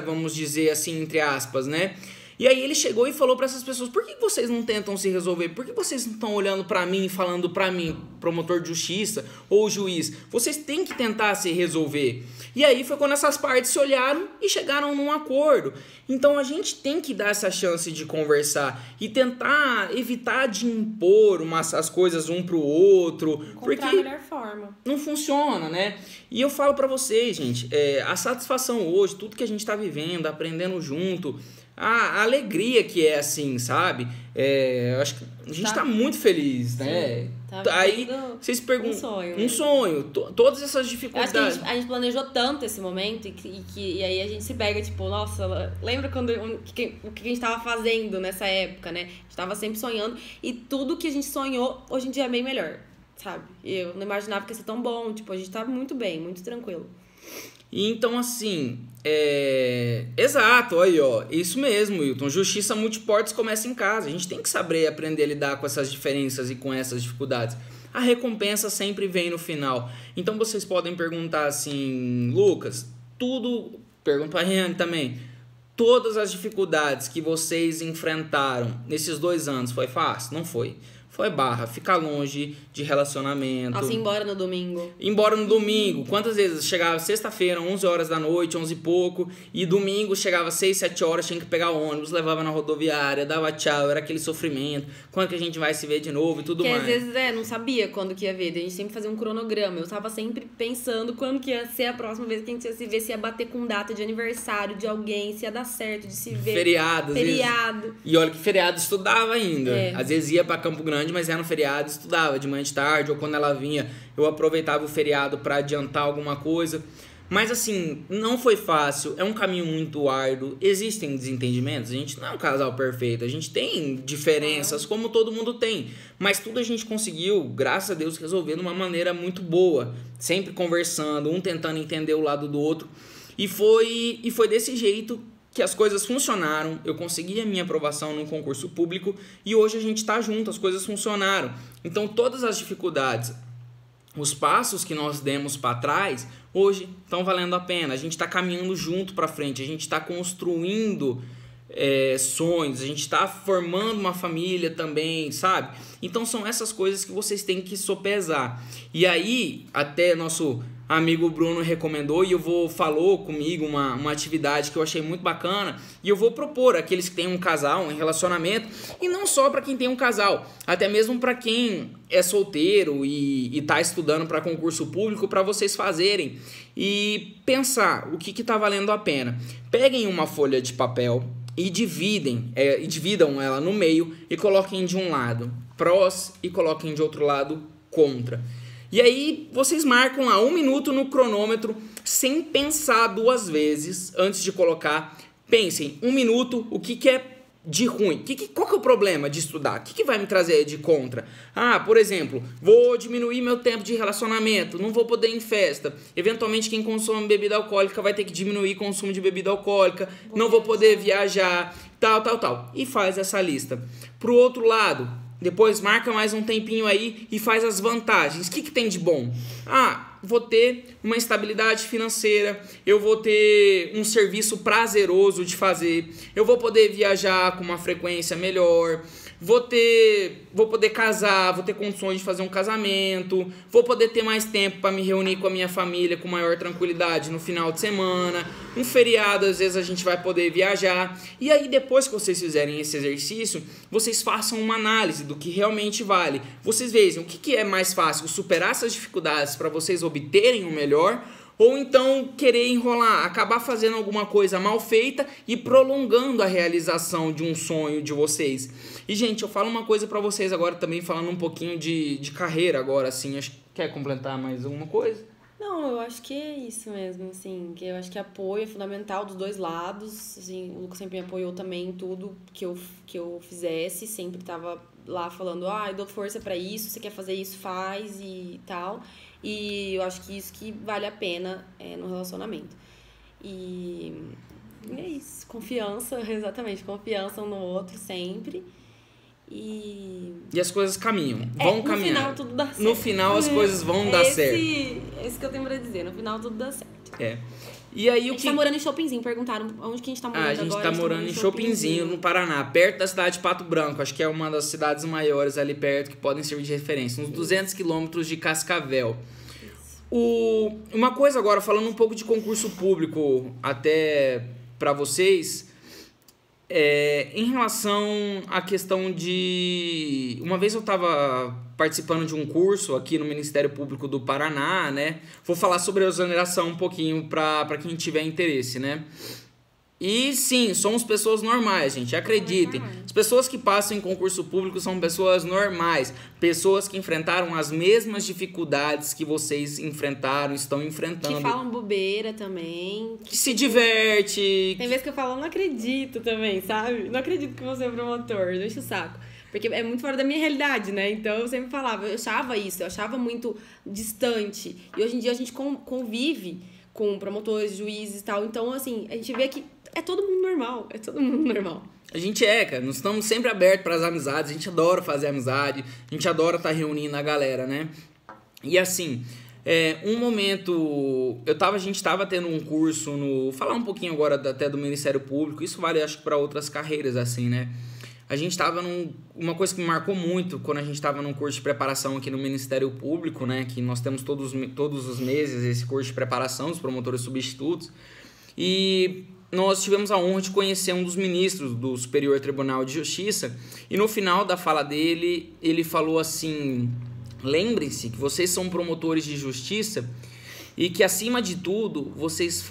vamos dizer assim, entre aspas, né? E aí ele chegou e falou para essas pessoas, por que vocês não tentam se resolver? Por que vocês não estão olhando para mim e falando para mim, promotor de justiça ou juiz? Vocês têm que tentar se resolver. E aí foi quando essas partes se olharam e chegaram num acordo. Então a gente tem que dar essa chance de conversar e tentar evitar de impor as coisas um pro outro. Encontrar a melhor forma. Não funciona, né? E eu falo para vocês, gente, a satisfação hoje, tudo que a gente tá vivendo, aprendendo junto, a alegria que é assim, sabe? Eu acho que a gente tá muito feliz, né? Tá aí vocês perguntam. Um sonho. Todas essas dificuldades. Eu acho que a gente planejou tanto esse momento e aí a gente se pega, tipo, nossa, lembra o que a gente tava fazendo nessa época, né? A gente tava sempre sonhando e tudo que a gente sonhou hoje em dia é bem melhor, sabe? Eu não imaginava que ia ser tão bom, tipo, a gente tava muito bem, muito tranquilo. E então, assim, exato, aí, ó, isso mesmo, Wilton, justiça multiportas começa em casa, a gente tem que saber aprender a lidar com essas diferenças e com essas dificuldades. A recompensa sempre vem no final. Então vocês podem perguntar assim, Lucas, pergunto pra Riane também, todas as dificuldades que vocês enfrentaram nesses 2 anos, foi fácil? Não foi. Foi barra, ficar longe de relacionamento. Nossa, embora no domingo. Embora no domingo. Quantas vezes chegava sexta-feira, 11 horas da noite, 11 e pouco, e domingo chegava 6, 7 horas, tinha que pegar o ônibus, levava na rodoviária, dava tchau, era aquele sofrimento. Quando que a gente vai se ver de novo e tudo mais. Porque às vezes, não sabia quando que ia ver, a gente sempre fazia um cronograma. Eu tava sempre pensando quando que ia ser a próxima vez que a gente ia se ver, se ia bater com data de aniversário de alguém, se ia dar certo de se ver. Feriado. E olha que feriado estudava ainda. Às vezes ia pra Campo Grande, mas era no feriado, estudava de manhã de tarde, ou quando ela vinha, eu aproveitava o feriado para adiantar alguma coisa. Mas assim, não foi fácil, é um caminho muito árduo, existem desentendimentos, a gente não é um casal perfeito, a gente tem diferenças como todo mundo tem, mas tudo a gente conseguiu, graças a Deus, resolver de uma maneira muito boa, sempre conversando, um tentando entender o lado do outro, e foi desse jeito que as coisas funcionaram, eu consegui a minha aprovação num concurso público e hoje a gente tá junto, as coisas funcionaram. Então todas as dificuldades, os passos que nós demos para trás, hoje estão valendo a pena. A gente está caminhando junto para frente, a gente está construindo sonhos, a gente está formando uma família também, sabe? Então são essas coisas que vocês têm que sopesar. E aí, até nosso amigo Bruno recomendou e falou comigo uma atividade que eu achei muito bacana e eu vou propor àqueles que têm um casal, um relacionamento, e não só para quem tem um casal, até mesmo para quem é solteiro e está estudando para concurso público, para vocês fazerem e pensar o que está valendo a pena. Peguem uma folha de papel e dividam ela no meio e coloquem de um lado prós e coloquem de outro lado contra. E aí vocês marcam lá 1 minuto no cronômetro sem pensar 2 vezes antes de colocar. Pensem, 1 minuto, o que é de ruim? Qual que é o problema de estudar? O que vai me trazer de contra? Ah, por exemplo, vou diminuir meu tempo de relacionamento, não vou poder ir em festa. Eventualmente quem consome bebida alcoólica vai ter que diminuir o consumo de bebida alcoólica, não vou poder viajar, tal. E faz essa lista. Pro outro lado, depois marca mais um tempinho aí e faz as vantagens. O que tem de bom? Ah, vou ter uma estabilidade financeira, eu vou ter um serviço prazeroso de fazer, eu vou poder viajar com uma frequência melhor, vou poder casar, vou ter condições de fazer um casamento, vou poder ter mais tempo para me reunir com a minha família com maior tranquilidade no final de semana, um feriado às vezes a gente vai poder viajar. E aí depois que vocês fizerem esse exercício, vocês façam uma análise do que realmente vale. Vocês vejam o que é mais fácil, superar essas dificuldades para vocês obterem o melhor, ou então querer enrolar, acabar fazendo alguma coisa mal feita e prolongando a realização de um sonho de vocês. E, gente, eu falo uma coisa pra vocês agora também, falando um pouquinho de carreira agora, assim. Quer complementar mais alguma coisa? Não, eu acho que é isso mesmo, assim, que eu acho que apoio é fundamental dos dois lados, assim, o Lucas sempre me apoiou também em tudo que eu fizesse, sempre tava lá falando, eu dou força pra isso, você quer fazer isso, faz e tal, e eu acho que isso que vale a pena no relacionamento. E é isso, confiança, exatamente, confiança um no outro sempre. E as coisas vão caminhar. No final tudo dá certo. No final as coisas vão dar certo. Esse que eu tenho pra dizer, no final tudo dá certo. E aí, a gente tá morando em Chopinzinho, perguntaram onde que a gente tá morando agora. A gente tá morando em Chopinzinho, no Paraná, perto da cidade de Pato Branco, acho que é uma das cidades maiores ali perto que podem servir de referência, uns 200 quilômetros de Cascavel. Uma coisa agora, falando um pouco de concurso público até pra vocês, em relação à questão de... Uma vez eu estava participando de um curso aqui no Ministério Público do Paraná, né? Vou falar sobre a exoneração um pouquinho para quem tiver interesse, né? E sim, somos pessoas normais, gente, acreditem. As pessoas que passam em concurso público são pessoas normais, pessoas que enfrentaram as mesmas dificuldades que vocês enfrentaram, estão enfrentando. Que falam bobeira também. Que se diverte. Tem vezes que eu falo, não acredito também, sabe? Não acredito que você é promotor, deixa o saco. Porque é muito fora da minha realidade, né? Então eu sempre falava, eu achava muito distante. E hoje em dia a gente convive com promotores, juízes e tal. Então, assim, a gente vê que é todo mundo normal, A gente cara, nós estamos sempre abertos para as amizades, a gente adora fazer amizade, a gente adora estar reunindo a galera, né? E assim, um momento, a gente estava tendo um curso falar um pouquinho agora até do Ministério Público, isso vale acho que para outras carreiras, assim, né? A gente estava uma coisa que me marcou muito quando a gente estava num curso de preparação aqui no Ministério Público, né? Que nós temos todos os meses esse curso de preparação dos promotores substitutos. E nós tivemos a honra de conhecer um dos ministros do Superior Tribunal de Justiça. E no final da fala dele, ele falou assim: lembrem-se que vocês são promotores de justiça e que, acima de tudo, vocês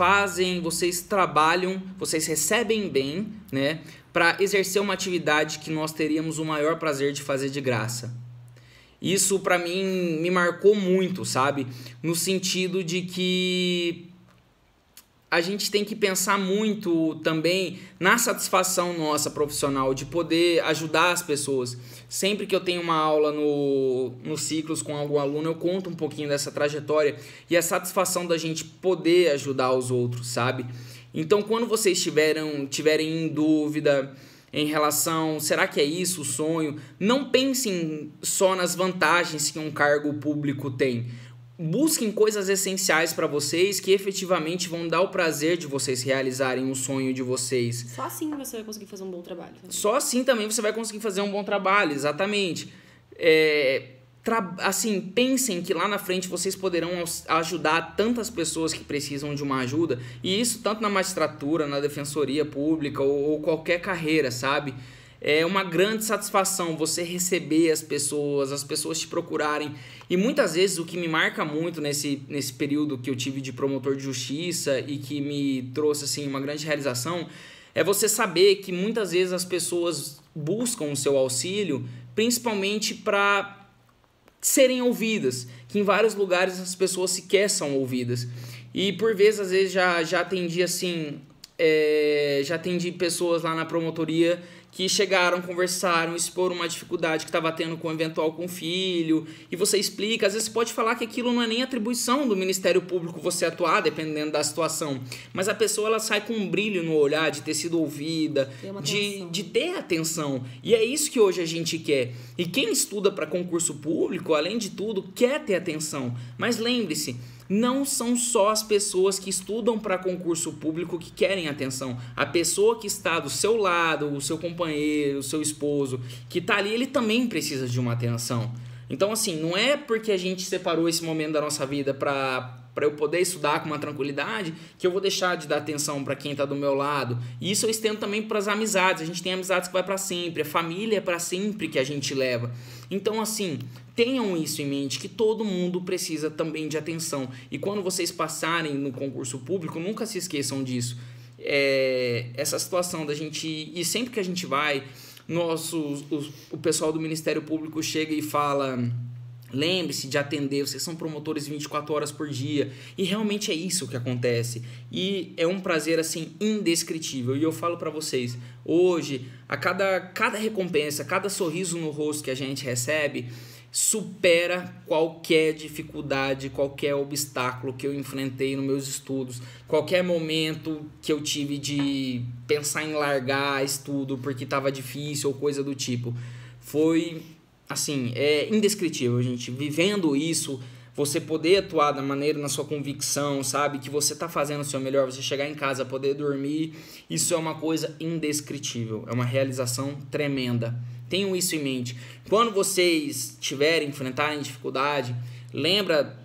trabalham, vocês recebem bem, né? Para exercer uma atividade que nós teríamos o maior prazer de fazer de graça. Isso para mim me marcou muito, sabe? No sentido de que a gente tem que pensar muito também na satisfação nossa profissional, de poder ajudar as pessoas. Sempre que eu tenho uma aula no Ciclos com algum aluno, eu conto um pouquinho dessa trajetória e a satisfação da gente poder ajudar os outros, sabe? Então, quando vocês tiverem em dúvida em relação, será que é isso o sonho? Não pensem só nas vantagens que um cargo público tem. Busquem coisas essenciais para vocês que efetivamente vão dar o prazer de vocês realizarem o sonho de vocês. Só assim você vai conseguir fazer um bom trabalho. Só assim também você vai conseguir fazer um bom trabalho, exatamente. Assim, pensem que lá na frente vocês poderão ajudar tantas pessoas que precisam de uma ajuda, e isso tanto na magistratura, na defensoria pública ou qualquer carreira, sabe? É uma grande satisfação você receber as pessoas te procurarem. E muitas vezes o que me marca muito nesse período que eu tive de promotor de justiça e que me trouxe assim, uma grande realização é você saber que muitas vezes as pessoas buscam o seu auxílio principalmente para serem ouvidas, que em vários lugares as pessoas sequer são ouvidas. E por vezes, às vezes, já atendi assim, já atendi pessoas lá na promotoria que chegaram, conversaram, expor uma dificuldade que estava tendo com o filho, e você explica, às vezes você pode falar que aquilo não é nem atribuição do Ministério Público você atuar, dependendo da situação, mas a pessoa ela sai com um brilho no olhar de ter sido ouvida, de ter atenção, e é isso que hoje a gente quer. E quem estuda para concurso público, além de tudo, quer ter atenção, mas lembre-se, não são só as pessoas que estudam para concurso público que querem atenção. A pessoa que está do seu lado, o seu companheiro, o seu esposo, que está ali, ele também precisa de uma atenção. Então, assim, não é porque a gente separou esse momento da nossa vida para eu poder estudar com uma tranquilidade que eu vou deixar de dar atenção para quem está do meu lado. E isso eu estendo também para as amizades. A gente tem amizades que vai para sempre, a família é para sempre que a gente leva. Então, assim, tenham isso em mente, que todo mundo precisa também de atenção. E quando vocês passarem no concurso público, nunca se esqueçam disso. Essa situação da gente... E sempre que a gente vai, o pessoal do Ministério Público chega e fala... Lembre-se de atender, vocês são promotores 24 horas por dia. E realmente é isso que acontece. E é um prazer, assim, indescritível. E eu falo pra vocês, hoje, a cada recompensa, cada sorriso no rosto que a gente recebe, supera qualquer dificuldade, qualquer obstáculo que eu enfrentei nos meus estudos. Qualquer momento que eu tive de pensar em largar estudo porque estava difícil ou coisa do tipo. Foi... Assim, é indescritível, gente. Vivendo isso, você poder atuar da maneira, na sua convicção, sabe? Que você tá fazendo o seu melhor, você chegar em casa, poder dormir, isso é uma coisa indescritível. É uma realização tremenda. Tenham isso em mente. Quando vocês enfrentarem dificuldade, lembra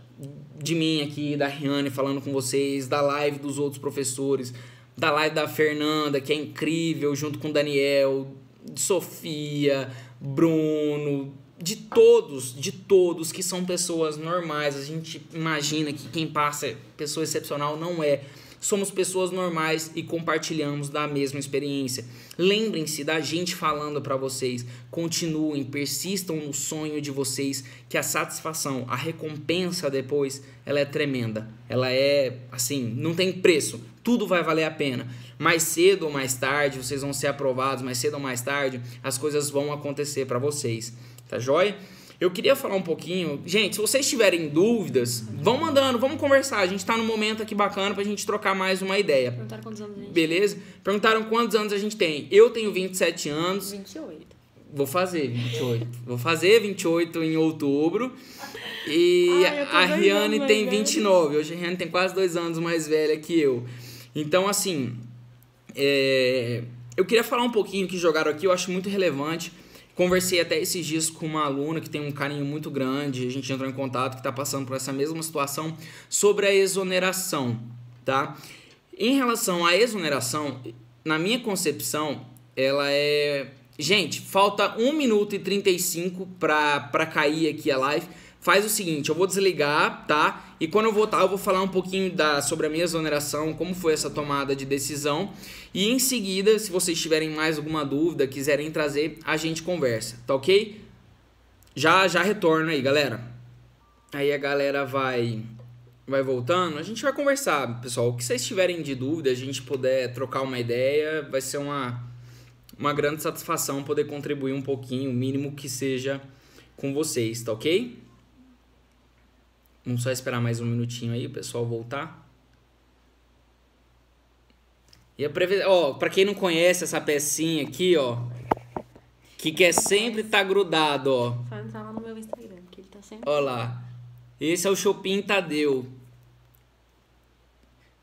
de mim aqui, da Riane falando com vocês, da live dos outros professores, da live da Fernanda, que é incrível, junto com o Daniel, Sofia... Bruno, de todos que são pessoas normais. A gente imagina que quem passa é pessoa excepcional, não é. Somos pessoas normais e compartilhamos da mesma experiência. Lembrem-se da gente falando para vocês. Continuem, persistam no sonho de vocês, que a satisfação, a recompensa depois, ela é tremenda. Ela é, assim, não tem preço. Tudo vai valer a pena. Mais cedo ou mais tarde, vocês vão ser aprovados. Mais cedo ou mais tarde, as coisas vão acontecer para vocês. Tá joia? Eu queria falar um pouquinho... Gente, se vocês tiverem dúvidas, vão mandando, vamos conversar. A gente tá num momento aqui bacana pra gente trocar mais uma ideia. Perguntaram quantos anos a gente Beleza? Perguntaram quantos anos a gente tem. Eu tenho 27 anos. 28. Vou fazer 28. Vou fazer 28 em outubro. E a Riane tem 29. Hoje a Riane tem quase 2 anos mais velha que eu. Então, assim... eu queria falar um pouquinho que jogaram aqui. Eu acho muito relevante. Conversei até esses dias com uma aluna que tem um carinho muito grande, a gente entrou em contato, que está passando por essa mesma situação, sobre a exoneração, tá? Em relação à exoneração, na minha concepção, ela é... Gente, falta 1 minuto e 35 para cair aqui a live. Faz o seguinte, eu vou desligar, tá? E quando eu voltar, eu vou falar um pouquinho sobre a minha exoneração, como foi essa tomada de decisão. E em seguida, se vocês tiverem mais alguma dúvida, quiserem trazer, a gente conversa, tá ok? Já retorno aí, galera. Aí a galera vai vai voltando, a gente vai conversar, pessoal. O que vocês tiverem de dúvida, a gente puder trocar uma ideia, vai ser uma grande satisfação poder contribuir um pouquinho, o mínimo que seja, com vocês, tá ok? Vamos só esperar mais um minutinho aí, o pessoal voltar. E pra quem não conhece essa pecinha aqui, ó, que quer sempre tá grudado, ó. Só entrar lá no meu Instagram, que ele tá sempre... Ó lá. Esse é o Shopping Tadeu.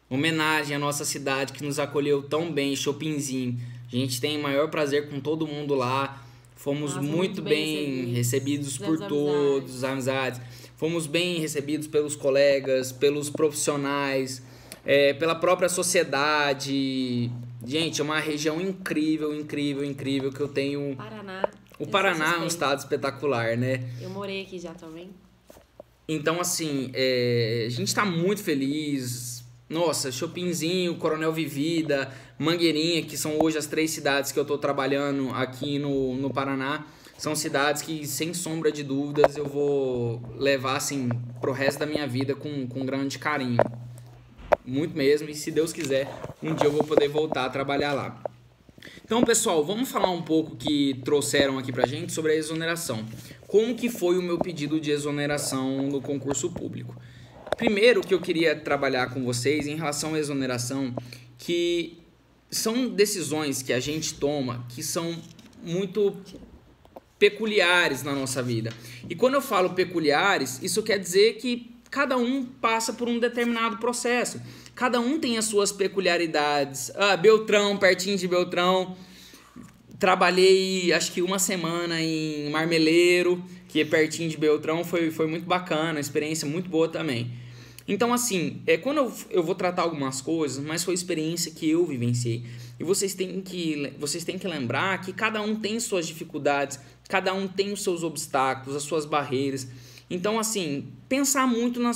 Homenagem à nossa cidade que nos acolheu tão bem, Shoppingzinho. A gente tem o maior prazer com todo mundo lá. Fomos muito bem recebidos por todos, amizades. Fomos bem recebidos pelos colegas, pelos profissionais, pela própria sociedade. Gente, é uma região incrível, incrível, incrível que eu tenho. Paraná. O Paraná é um estado espetacular, né? Eu morei aqui já também. Então, assim, a gente tá muito feliz. Nossa, Shoppingzinho, Coronel Vivida, Mangueirinha, que são hoje as 3 cidades que eu tô trabalhando aqui no Paraná. São cidades que, sem sombra de dúvidas, eu vou levar, assim, pro resto da minha vida com grande carinho. Muito mesmo, e se Deus quiser, um dia eu vou poder voltar a trabalhar lá. Então, pessoal, vamos falar um pouco que trouxeram aqui pra gente sobre a exoneração. Como que foi o meu pedido de exoneração no concurso público? Primeiro que eu queria trabalhar com vocês em relação à exoneração, que são decisões que a gente toma que são muito peculiares na nossa vida. E quando eu falo peculiares, isso quer dizer que cada um passa por um determinado processo. Cada um tem as suas peculiaridades. Beltrão, pertinho de Beltrão. Trabalhei, acho que 1 semana em Marmeleiro, que é pertinho de Beltrão. Foi muito bacana, experiência muito boa também. Então, assim, quando eu vou tratar algumas coisas, mas foi a experiência que eu vivenciei. E vocês têm que lembrar que cada um tem suas dificuldades, cada um tem os seus obstáculos, as suas barreiras. Então, assim, pensar muito na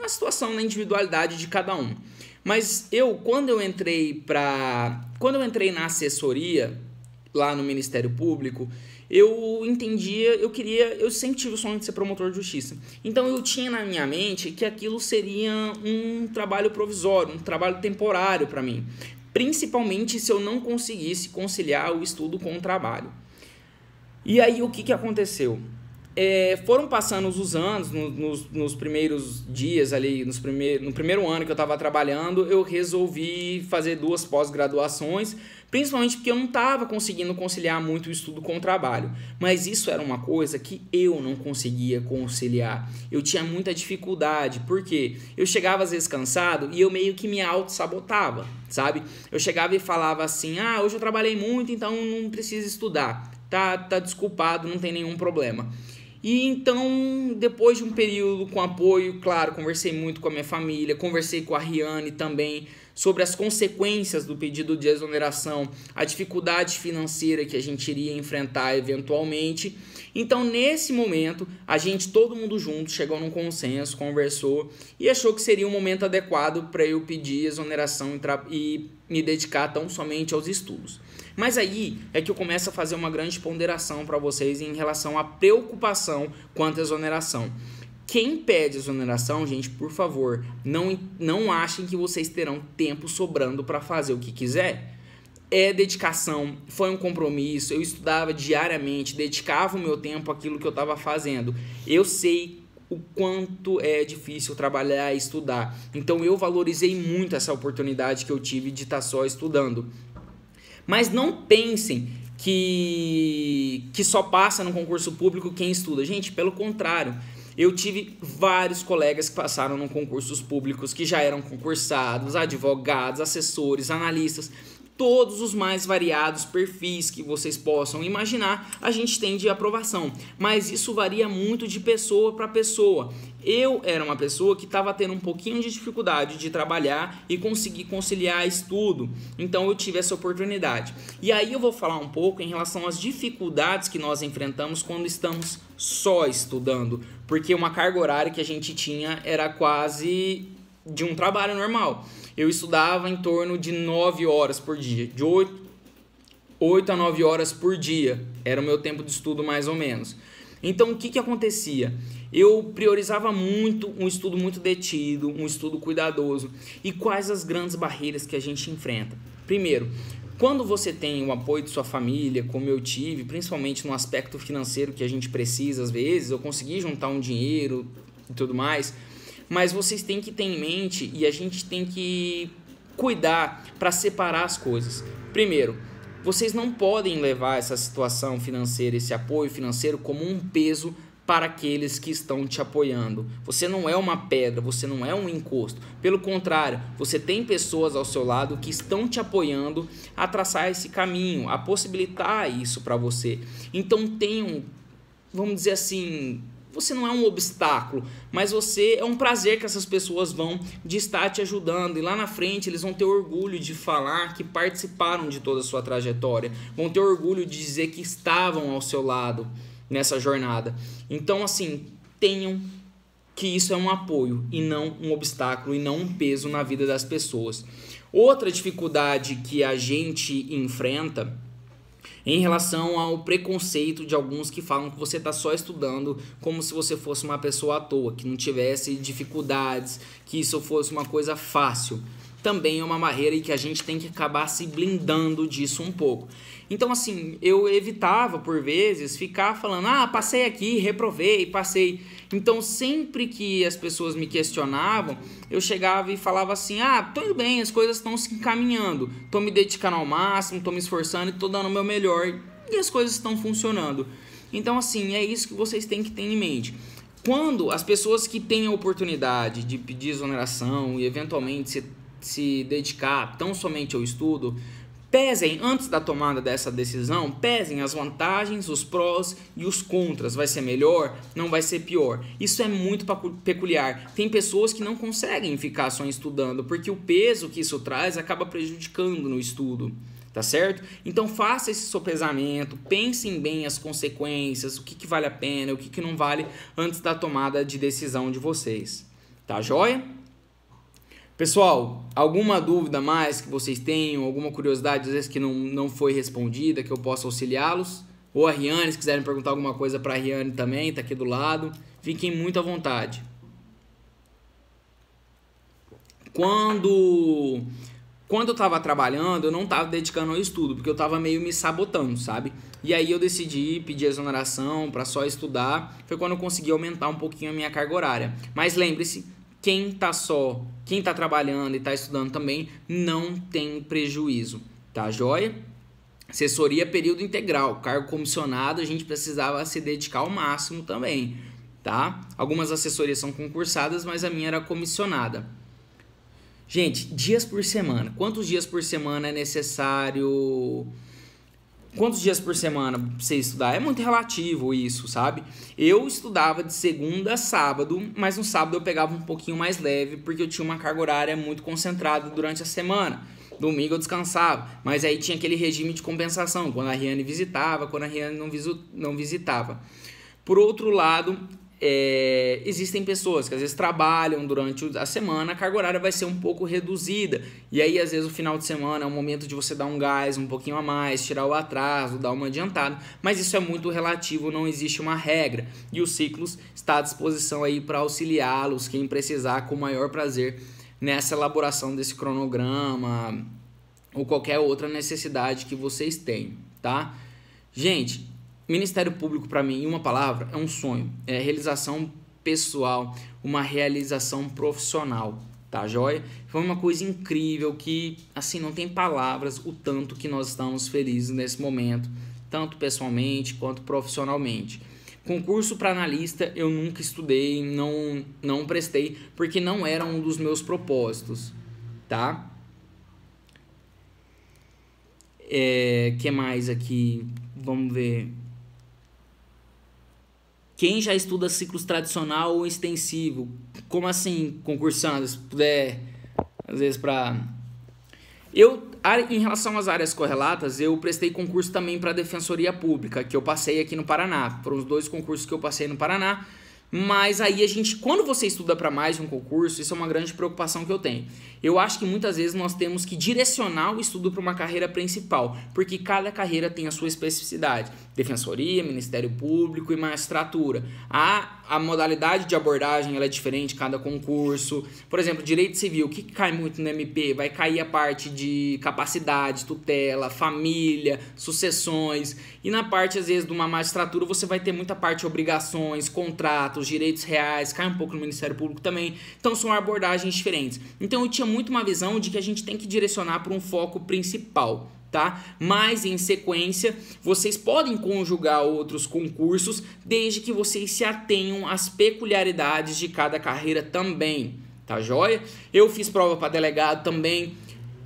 situação, na individualidade de cada um. Mas quando eu entrei na assessoria, lá no Ministério Público, eu sempre tive o sonho de ser promotor de justiça. Então, eu tinha na minha mente que aquilo seria um trabalho provisório, um trabalho temporário para mim. Principalmente se eu não conseguisse conciliar o estudo com o trabalho. E aí, o que aconteceu? Foram passando os anos, nos primeiros dias ali, no primeiro ano que eu estava trabalhando, eu resolvi fazer 2 pós-graduações, principalmente porque eu não estava conseguindo conciliar muito o estudo com o trabalho. Mas isso era uma coisa que eu não conseguia conciliar. Eu tinha muita dificuldade, porque eu chegava às vezes cansado e eu meio que me auto-sabotava, sabe? Eu chegava e falava assim, hoje eu trabalhei muito, então não preciso estudar. Tá desculpado, não tem nenhum problema. E então, depois de um período com apoio, claro, conversei muito com a minha família, conversei com a Riane também sobre as consequências do pedido de exoneração, a dificuldade financeira que a gente iria enfrentar eventualmente. Então, nesse momento, todo mundo junto, chegou num consenso, conversou e achou que seria um momento adequado para eu pedir exoneração e me dedicar tão somente aos estudos. Mas aí é que eu começo a fazer uma grande ponderação para vocês em relação à preocupação quanto à exoneração. Quem pede exoneração, gente, por favor, não achem que vocês terão tempo sobrando para fazer o que quiser. É dedicação, foi um compromisso, eu estudava diariamente, dedicava o meu tempo àquilo que eu estava fazendo. Eu sei o quanto é difícil trabalhar e estudar. Então eu valorizei muito essa oportunidade que eu tive de estar só estudando. Mas não pensem que só passa no concurso público quem estuda. Gente, pelo contrário. Eu tive vários colegas que passaram em concursos públicos que já eram concursados, advogados, assessores, analistas, todos os mais variados perfis que vocês possam imaginar, a gente tem de aprovação. Mas isso varia muito de pessoa para pessoa. Eu era uma pessoa que estava tendo um pouquinho de dificuldade de trabalhar e conseguir conciliar estudo. Então eu tive essa oportunidade. E aí eu vou falar um pouco em relação às dificuldades que nós enfrentamos quando estamos só estudando. Porque uma carga horária que a gente tinha era quase de um trabalho normal. Eu estudava em torno de 9 horas por dia, de 8 a 9 horas por dia, era o meu tempo de estudo mais ou menos. Então, o que acontecia? eu priorizava muito um estudo muito detido, um estudo cuidadoso. E quais as grandes barreiras que a gente enfrenta? Primeiro, quando você tem o apoio de sua família, como eu tive, principalmente no aspecto financeiro que a gente precisa às vezes, eu consegui juntar um dinheiro e tudo mais, mas vocês têm que ter em mente e a gente tem que cuidar para separar as coisas. Primeiro, vocês não podem levar essa situação financeira, esse apoio financeiro como um peso para aqueles que estão te apoiando. Você não é uma pedra, você não é um encosto. Pelo contrário, você tem pessoas ao seu lado que estão te apoiando a traçar esse caminho, a possibilitar isso para você. Então tenham, vamos dizer assim, você não é um obstáculo, mas você é um prazer que essas pessoas vão de estar te ajudando. E lá na frente eles vão ter orgulho de falar que participaram de toda a sua trajetória. Vão ter orgulho de dizer que estavam ao seu lado nessa jornada. Então, assim, tenham que isso é um apoio e não um obstáculo e não um peso na vida das pessoas. Outra dificuldade que a gente enfrenta em relação ao preconceito de alguns que falam que você está só estudando como se você fosse uma pessoa à toa, que não tivesse dificuldades, que isso fosse uma coisa fácil. Também é uma barreira e que a gente tem que acabar se blindando disso um pouco. Então, assim, eu evitava, por vezes, ficar falando, passei aqui, reprovei, passei. Então, sempre que as pessoas me questionavam, eu chegava e falava assim, tô indo bem, as coisas estão se encaminhando, estou me dedicando ao máximo, estou me esforçando e estou dando o meu melhor e as coisas estão funcionando. Então, assim, é isso que vocês têm que ter em mente. Quando as pessoas que têm a oportunidade de pedir exoneração e, eventualmente, se dedicar tão somente ao estudo, pesem, antes da tomada dessa decisão, pesem as vantagens, os prós e os contras. Vai ser melhor? Não vai ser pior? Isso é muito peculiar. Tem pessoas que não conseguem ficar só estudando, porque o peso que isso traz acaba prejudicando no estudo, tá certo? Então faça esse sopesamento, pensem bem as consequências, o que vale a pena, o que não vale, antes da tomada de decisão de vocês. Tá joia? Pessoal, alguma dúvida mais que vocês tenham, alguma curiosidade às vezes que não foi respondida, que eu possa auxiliá-los? Ou a Riane, se quiserem perguntar alguma coisa para a Riane também, tá aqui do lado. Fiquem muito à vontade. Quando eu estava trabalhando, eu não estava dedicando ao estudo, porque eu estava meio me sabotando, sabe? E aí eu decidi pedir exoneração para só estudar. Foi quando eu consegui aumentar um pouquinho a minha carga horária. Mas lembre-se, quem tá trabalhando e tá estudando também, não tem prejuízo, tá joia? Assessoria período integral, cargo comissionado, a gente precisava se dedicar ao máximo também, tá? Algumas assessorias são concursadas, mas a minha era comissionada. Gente, dias por semana. Quantos dias por semana é necessário? Quantos dias por semana você estudar? É muito relativo isso, sabe? Eu estudava de segunda a sábado, mas no sábado eu pegava um pouquinho mais leve, porque eu tinha uma carga horária muito concentrada durante a semana. Domingo eu descansava, mas aí tinha aquele regime de compensação, quando a Riane visitava, quando a Riane não visitava. Por outro lado, existem pessoas que às vezes trabalham durante a semana, a carga horária vai ser um pouco reduzida, e aí às vezes o final de semana é um momento de você dar um gás um pouquinho a mais, tirar o atraso, dar uma adiantada, mas isso é muito relativo, não existe uma regra, e o Ciclos está à disposição aí para auxiliá-los, quem precisar, com o maior prazer, nessa elaboração desse cronograma ou qualquer outra necessidade que vocês tenham, tá? Gente, Ministério Público, para mim, em uma palavra, é um sonho. É realização pessoal, uma realização profissional, tá joia? Foi uma coisa incrível que, assim, não tem palavras o tanto que nós estamos felizes nesse momento, tanto pessoalmente quanto profissionalmente. Concurso para analista eu nunca estudei, não prestei, porque não era um dos meus propósitos, tá? Que mais aqui? Vamos ver. Quem já estuda ciclos tradicional ou extensivo? Como assim, concursando? Se puder, às vezes, em relação às áreas correlatas, eu prestei concurso também para a Defensoria Pública, que eu passei aqui no Paraná. Foram os 2 concursos que eu passei no Paraná. Mas aí quando você estuda para mais de um concurso, isso é uma grande preocupação que eu tenho. Eu acho que muitas vezes nós temos que direcionar o estudo para uma carreira principal, porque cada carreira tem a sua especificidade. Defensoria, Ministério Público e magistratura. A modalidade de abordagem ela é diferente em cada concurso. Por exemplo, direito civil, o que cai muito no MP? Vai cair a parte de capacidade, tutela, família, sucessões. E na parte, às vezes, de uma magistratura, você vai ter muita parte de obrigações, contratos, direitos reais, cai um pouco no Ministério Público também. Então, são abordagens diferentes. Então, eu tinha muito uma visão de que a gente tem que direcionar para um foco principal. Tá? Mas em sequência vocês podem conjugar outros concursos desde que vocês se atenham às peculiaridades de cada carreira também, tá joia? Eu fiz prova para delegado também,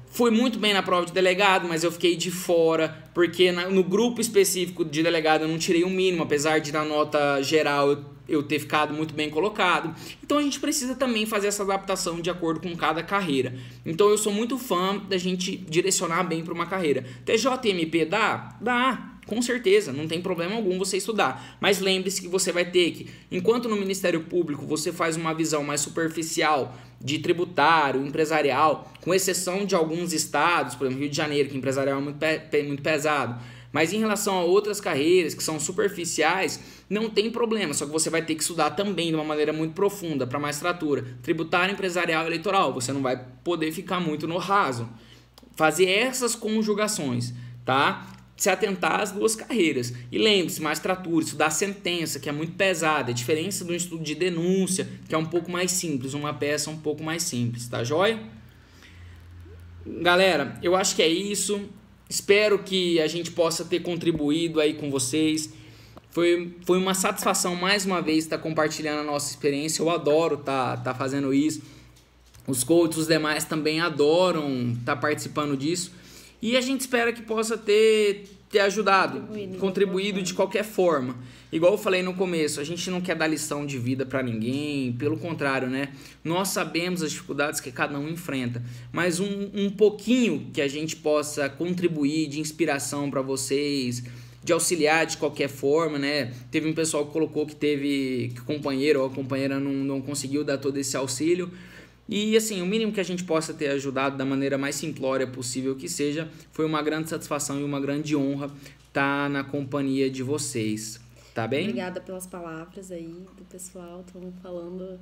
fui muito bem na prova de delegado, mas eu fiquei de fora porque no grupo específico de delegado eu não tirei o mínimo, apesar de na nota geral eu ter ficado muito bem colocado. Então a gente precisa também fazer essa adaptação de acordo com cada carreira. Então eu sou muito fã da gente direcionar bem para uma carreira. TJMP dá? Dá, com certeza, não tem problema algum você estudar. Mas lembre-se que você vai ter que, enquanto no Ministério Público você faz uma visão mais superficial de tributário, empresarial, com exceção de alguns estados, por exemplo, Rio de Janeiro, que empresarial é muito pesado. Mas em relação a outras carreiras que são superficiais, não tem problema, só que você vai ter que estudar também de uma maneira muito profunda para magistratura, tributário, empresarial e eleitoral. Você não vai poder ficar muito no raso. Fazer essas conjugações, tá? Se atentar às duas carreiras. E lembre-se, magistratura, estudar sentença, que é muito pesada, a diferença do estudo de denúncia, que é um pouco mais simples, uma peça um pouco mais simples, tá joia? Galera, eu acho que é isso. Espero que a gente possa ter contribuído aí com vocês. Foi uma satisfação mais uma vez estar compartilhando a nossa experiência. Eu adoro tá fazendo isso. Os coaches, os demais também adoram estar participando disso. E a gente espera que possa ter ajudado, contribuído de qualquer forma. Igual eu falei no começo, a gente não quer dar lição de vida para ninguém, pelo contrário, né? Nós sabemos as dificuldades que cada um enfrenta, mas um pouquinho que a gente possa contribuir de inspiração para vocês, de auxiliar de qualquer forma, né? Teve um pessoal que colocou que o companheiro ou a companheira não conseguiu dar todo esse auxílio. E assim, o mínimo que a gente possa ter ajudado da maneira mais simplória possível que seja, foi uma grande satisfação e uma grande honra estar na companhia de vocês. Tá bem? Obrigada pelas palavras aí do pessoal, estão falando,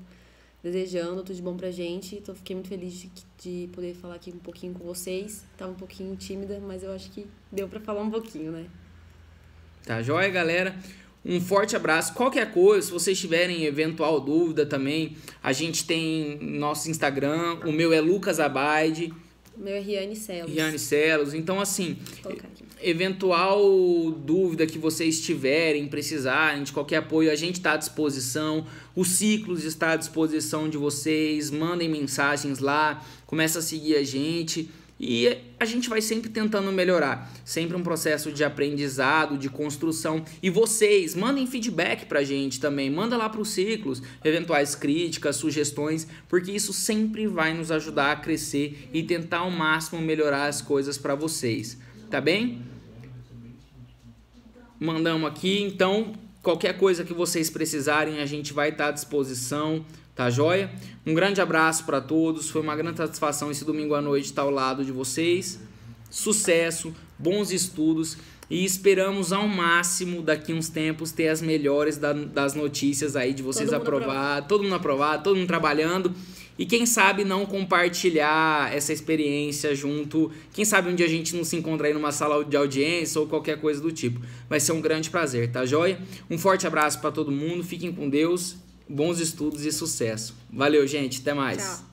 desejando tudo de bom pra gente. Fiquei muito feliz de poder falar aqui um pouquinho com vocês. Tava um pouquinho tímida, mas eu acho que deu pra falar um pouquinho, né? Tá joia, galera? Um forte abraço. Qualquer coisa, se vocês tiverem eventual dúvida também, a gente tem nosso Instagram, o meu é Lucas Abaide. O meu é Riane Celos. Riane Celos. Então, assim, eventual dúvida que vocês tiverem, precisarem de qualquer apoio, a gente está à disposição. O Ciclos está à disposição de vocês. Mandem mensagens lá, começa a seguir a gente. E a gente vai sempre tentando melhorar, sempre um processo de aprendizado, de construção. E vocês, mandem feedback pra gente também, manda lá pro Ciclos, eventuais críticas, sugestões, porque isso sempre vai nos ajudar a crescer e tentar ao máximo melhorar as coisas pra vocês, tá bem? Mandamos aqui, então qualquer coisa que vocês precisarem a gente vai estar à disposição. Tá joia? Um grande abraço para todos. Foi uma grande satisfação esse domingo à noite estar ao lado de vocês. Sucesso, bons estudos e esperamos ao máximo daqui uns tempos ter as melhores das notícias aí de vocês aprovar, todo mundo aprovado, todo mundo trabalhando e quem sabe não compartilhar essa experiência junto. Quem sabe um dia a gente não se encontra aí numa sala de audiência ou qualquer coisa do tipo. Vai ser um grande prazer, tá joia? Um forte abraço para todo mundo. Fiquem com Deus. Bons estudos e sucesso. Valeu, gente. Até mais. Tchau.